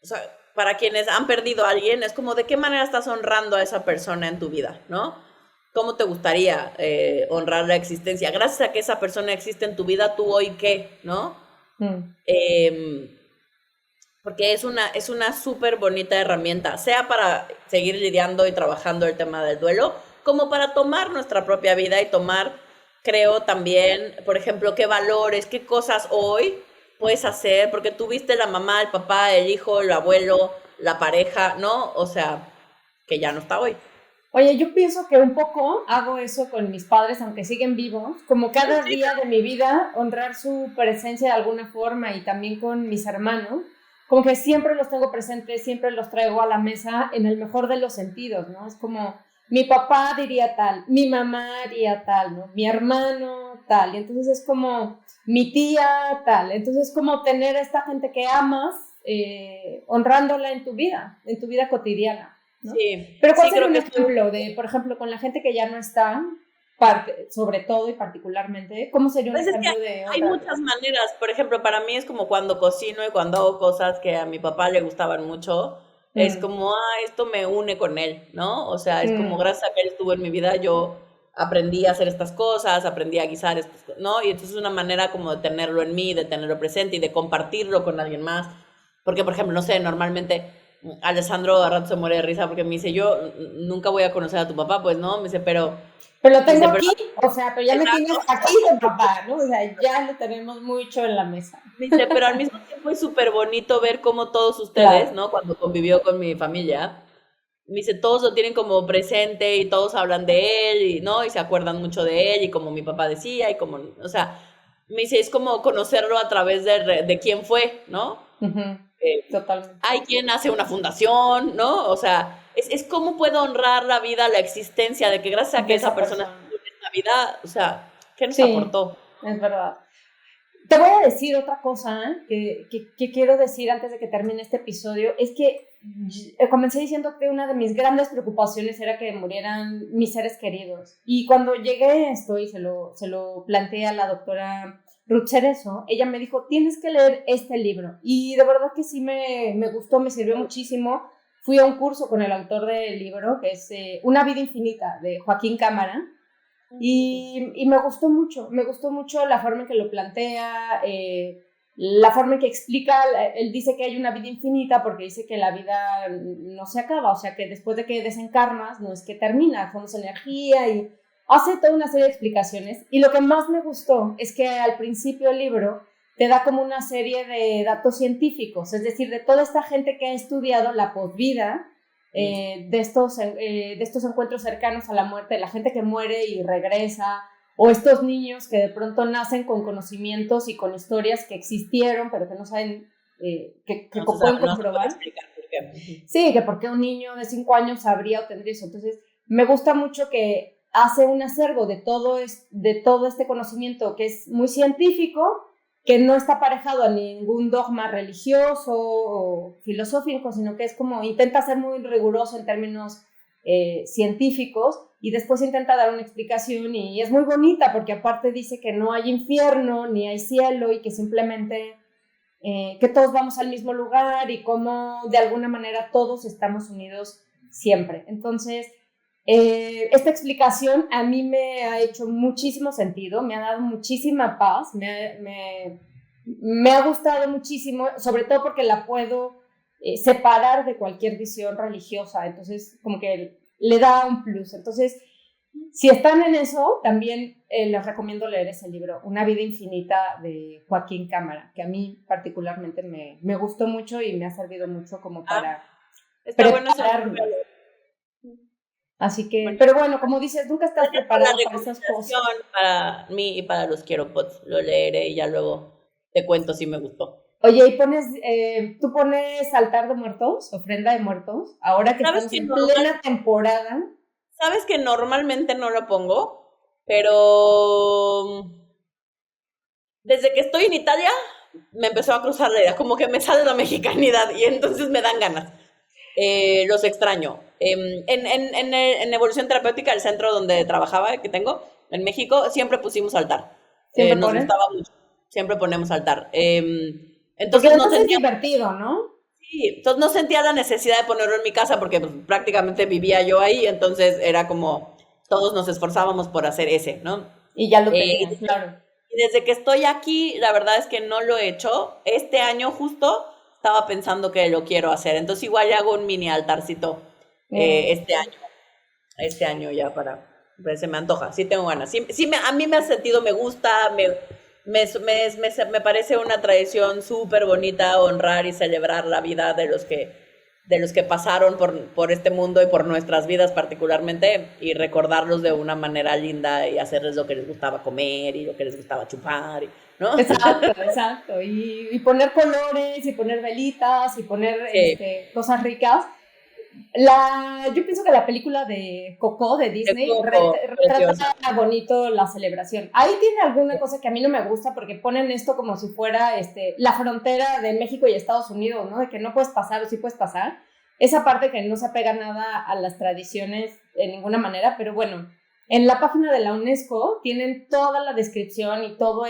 o sea, para quienes han perdido a alguien, es como de qué manera estás honrando a esa persona en tu vida, ¿no? ¿Cómo te gustaría honrar la existencia? Gracias a que esa persona existe en tu vida, ¿tú hoy qué? ¿No? Porque es una súper bonita herramienta, sea para seguir lidiando y trabajando el tema del duelo, como para tomar nuestra propia vida y tomar, creo también, por ejemplo, qué valores, qué cosas hoy puedes hacer, porque tuviste la mamá, el papá, el hijo, el abuelo, la pareja, ¿no? O sea, que ya no está hoy. Oye, yo pienso que un poco hago eso con mis padres, aunque siguen vivos, como cada día de mi vida, honrar su presencia de alguna forma y también con mis hermanos, como que siempre los tengo presentes, siempre los traigo a la mesa en el mejor de los sentidos, ¿no? Es como, mi papá diría tal, mi mamá haría tal, ¿no? Mi hermano tal, y entonces es como, mi tía tal, entonces es como tener a esta gente que amas, honrándola en tu vida cotidiana. ¿No? Sí, Pero ¿cuál sí, sería creo un que ejemplo de, por ejemplo, con la gente que ya no está, sobre todo y particularmente, cómo sería un pues es que ejemplo de hay otra? muchas maneras. Por ejemplo, para mí es como cuando cocino y cuando hago cosas que a mi papá le gustaban mucho. Es como, esto me une con él, ¿no? O sea, es como gracias a que él estuvo en mi vida, yo aprendí a hacer estas cosas, aprendí a guisar estas cosas, ¿no? Y entonces es una manera como de tenerlo en mí, de tenerlo presente y de compartirlo con alguien más. Porque, por ejemplo, no sé, normalmente Alessandro a rato se muere de risa porque me dice, yo nunca voy a conocer a tu papá, pues no, me dice, pero lo tengo dice, aquí, o sea, pero ya me exacto. tienes aquí con papá, ¿no? O sea, ya lo tenemos mucho en la mesa. Dice, pero al mismo tiempo es súper bonito ver cómo todos ustedes, Claro. ¿no? Cuando convivió con mi familia, me dice, todos lo tienen como presente y todos hablan de él, y, ¿no? Y se acuerdan mucho de él, y como mi papá decía, y como, o sea, me dice, es como conocerlo a través de quién fue, ¿no? Totalmente. Hay quien hace una fundación, ¿no? O sea, es cómo puedo honrar la vida, la existencia, de que gracias a que esa persona estuvo en esta vida, o sea, ¿qué nos aportó? Es verdad. Te voy a decir otra cosa que quiero decir antes de que termine este episodio, es que comencé diciendo que una de mis grandes preocupaciones era que murieran mis seres queridos. Y cuando llegué a esto y se lo planteé a la doctora Ruth Cerezo, ella me dijo, tienes que leer este libro. Y de verdad que sí me gustó, me sirvió muchísimo. Fui a un curso con el autor del libro, que es Una vida infinita, de Joaquín Cámara. Y me gustó mucho la forma en que lo plantea, la forma en que explica. Él dice que hay una vida infinita porque dice que la vida no se acaba, o sea que después de que desencarnas no es que termina, somos energía, y hace toda una serie de explicaciones. Y lo que más me gustó es que al principio del libro te da como una serie de datos científicos, es decir, de toda esta gente que ha estudiado la posvida, de estos encuentros cercanos a la muerte, de la gente que muere y regresa, o estos niños que de pronto nacen con conocimientos y con historias que existieron, pero que no saben, que pueden comprobar. No explicar por qué. Sí, que por qué un niño de 5 años sabría o tendría eso. Entonces, me gusta mucho que hace un acervo de todo este conocimiento que es muy científico, que no está aparejado a ningún dogma religioso o filosófico, sino que es como, intenta ser muy riguroso en términos científicos, y después intenta dar una explicación, y es muy bonita porque aparte dice que no hay infierno ni hay cielo, y que simplemente que todos vamos al mismo lugar, y cómo de alguna manera todos estamos unidos siempre. Entonces, esta explicación a mí me ha hecho muchísimo sentido, me ha dado muchísima paz, me ha gustado muchísimo, sobre todo porque la puedo separar de cualquier visión religiosa. Entonces como que le da un plus. Entonces, si están en eso, también les recomiendo leer ese libro, Una vida infinita, de Joaquín Cámara, que a mí particularmente me gustó mucho y me ha servido mucho como para prepararme. Así que, bueno, pero bueno, como dices, nunca estás preparado para esas cosas. Para mí y para los Quiero Pods, lo leeré y ya luego te cuento si me gustó. Oye, ¿y tú pones altar de muertos, ofrenda de muertos, ahora que estamos en plena temporada? Sabes que normalmente no lo pongo, pero desde que estoy en Italia me empezó a cruzar la idea, como que me sale la mexicanidad y entonces me dan ganas. Los extraño. En Evolución Terapéutica, el centro donde trabajaba, que tengo, en México, siempre pusimos altar. Nos gustaba mucho. Siempre ponemos altar. Entonces no es divertido, ¿no? Sí, entonces no sentía la necesidad de ponerlo en mi casa porque pues, prácticamente vivía yo ahí, entonces era como todos nos esforzábamos por hacer ese, ¿no? Y ya lo tenías, claro. Y desde que estoy aquí, la verdad es que no lo he hecho. Este año justo estaba pensando que lo quiero hacer, entonces igual le hago un mini altarcito este año. Este año ya pues se me antoja, sí tengo ganas. Sí, a mí me ha sentido, me gusta, me parece una tradición súper bonita honrar y celebrar la vida de los que pasaron por este mundo y por nuestras vidas particularmente, y recordarlos de una manera linda y hacerles lo que les gustaba comer y lo que les gustaba chupar, ¿no? Exacto. Y poner colores y poner velitas y poner cosas ricas. Yo pienso que la película de Coco de Disney retrata bonito la celebración. Ahí tiene alguna cosa que a mí no me gusta, porque ponen esto como si fuera la frontera de México y Estados Unidos, ¿no? De que no puedes pasar o sí puedes pasar. Esa parte que no se apega nada a las tradiciones de ninguna manera, pero bueno, en la página de la UNESCO tienen toda la descripción y todo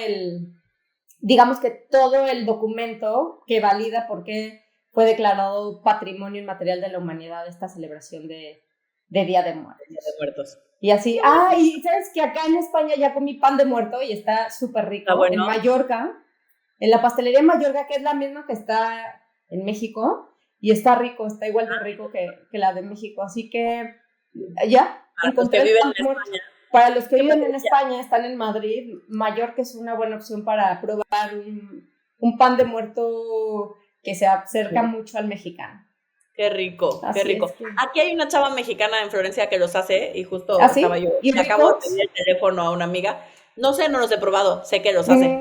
digamos que todo el documento que valida por qué fue declarado Patrimonio Inmaterial de la Humanidad esta celebración de Día de Muertos. Día de Muertos. Y así, y sabes que acá en España ya comí pan de muerto y está súper rico. ¿Está bueno? En Mallorca, en la pastelería en Mallorca, que es la misma que está en México, y está rico, está igual de rico que la de México. Así que ya, encontré el pan de muerto. Para los que viven en España, están en Madrid, Mallorca es una buena opción para probar un pan de muerto que se acerca mucho al mexicano. Qué rico, qué rico. Aquí hay una chava mexicana en Florencia que los hace, y justo ¿sí? estaba yo, le acabo de pedir el teléfono a una amiga. No sé, no los he probado, sé que los hace.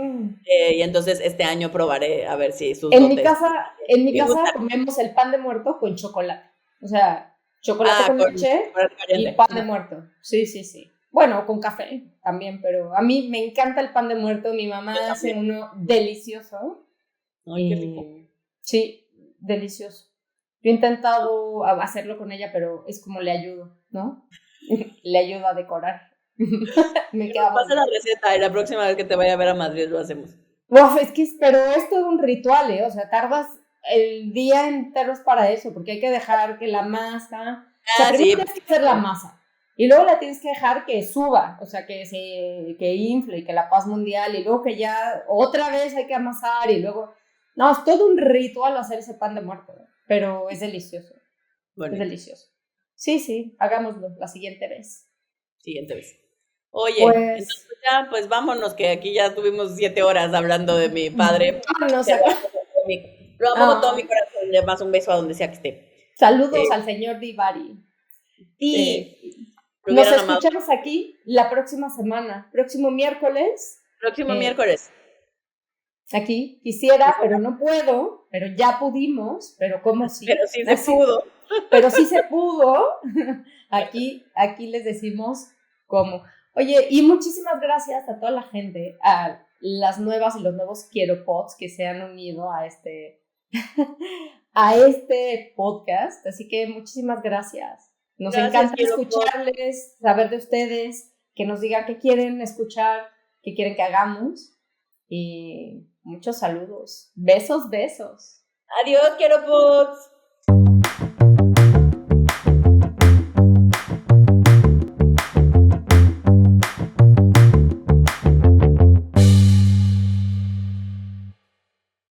Y entonces este año probaré a ver si sus En mi casa comemos el pan de muerto con chocolate. O sea, chocolate con leche y pan de muerto. Sí. Bueno, con café también, pero a mí me encanta el pan de muerto. Mi mamá hace uno delicioso. Ay, qué rico. Sí, delicioso. Yo he intentado hacerlo con ella, pero es como le ayudo, ¿no? Le ayudo a decorar. Me queda pasa la receta y la próxima vez que te vaya a ver a Madrid lo hacemos. Uf, pero es todo un ritual, ¿eh? O sea, tardas el día entero para eso, porque hay que dejar que la masa... primero tienes que hacer la masa. y luego la tienes que dejar que suba, o sea, que infle y que la paz mundial, y luego que ya otra vez hay que amasar, y luego, no, es todo un ritual hacer ese pan de muerto, pero es delicioso, Bueno, es delicioso. Sí, hagámoslo la siguiente vez. siguiente vez. Oye, Pues, entonces ya, pues vámonos, que aquí ya tuvimos 7 horas hablando de mi padre. vámonos Te acá. lo amo con todo mi corazón, le mando un beso a donde sea que esté. Saludos al señor Divari. Y lo Nos hubieran amado. escuchamos aquí la próxima semana, próximo miércoles. Próximo miércoles. Aquí quisiera, pero no puedo, pero ya pudimos, pero ¿cómo sí? Pero sí se pudo. Pero sí se pudo. Aquí les decimos cómo. Oye, y muchísimas gracias a toda la gente, a las nuevas y los nuevos Quiero Pods que se han unido a este podcast. Así que muchísimas gracias. Nos encanta escucharles, saber de ustedes, que nos digan qué quieren escuchar, qué quieren que hagamos. Y muchos saludos. Besos. Adiós, Quiero Pods.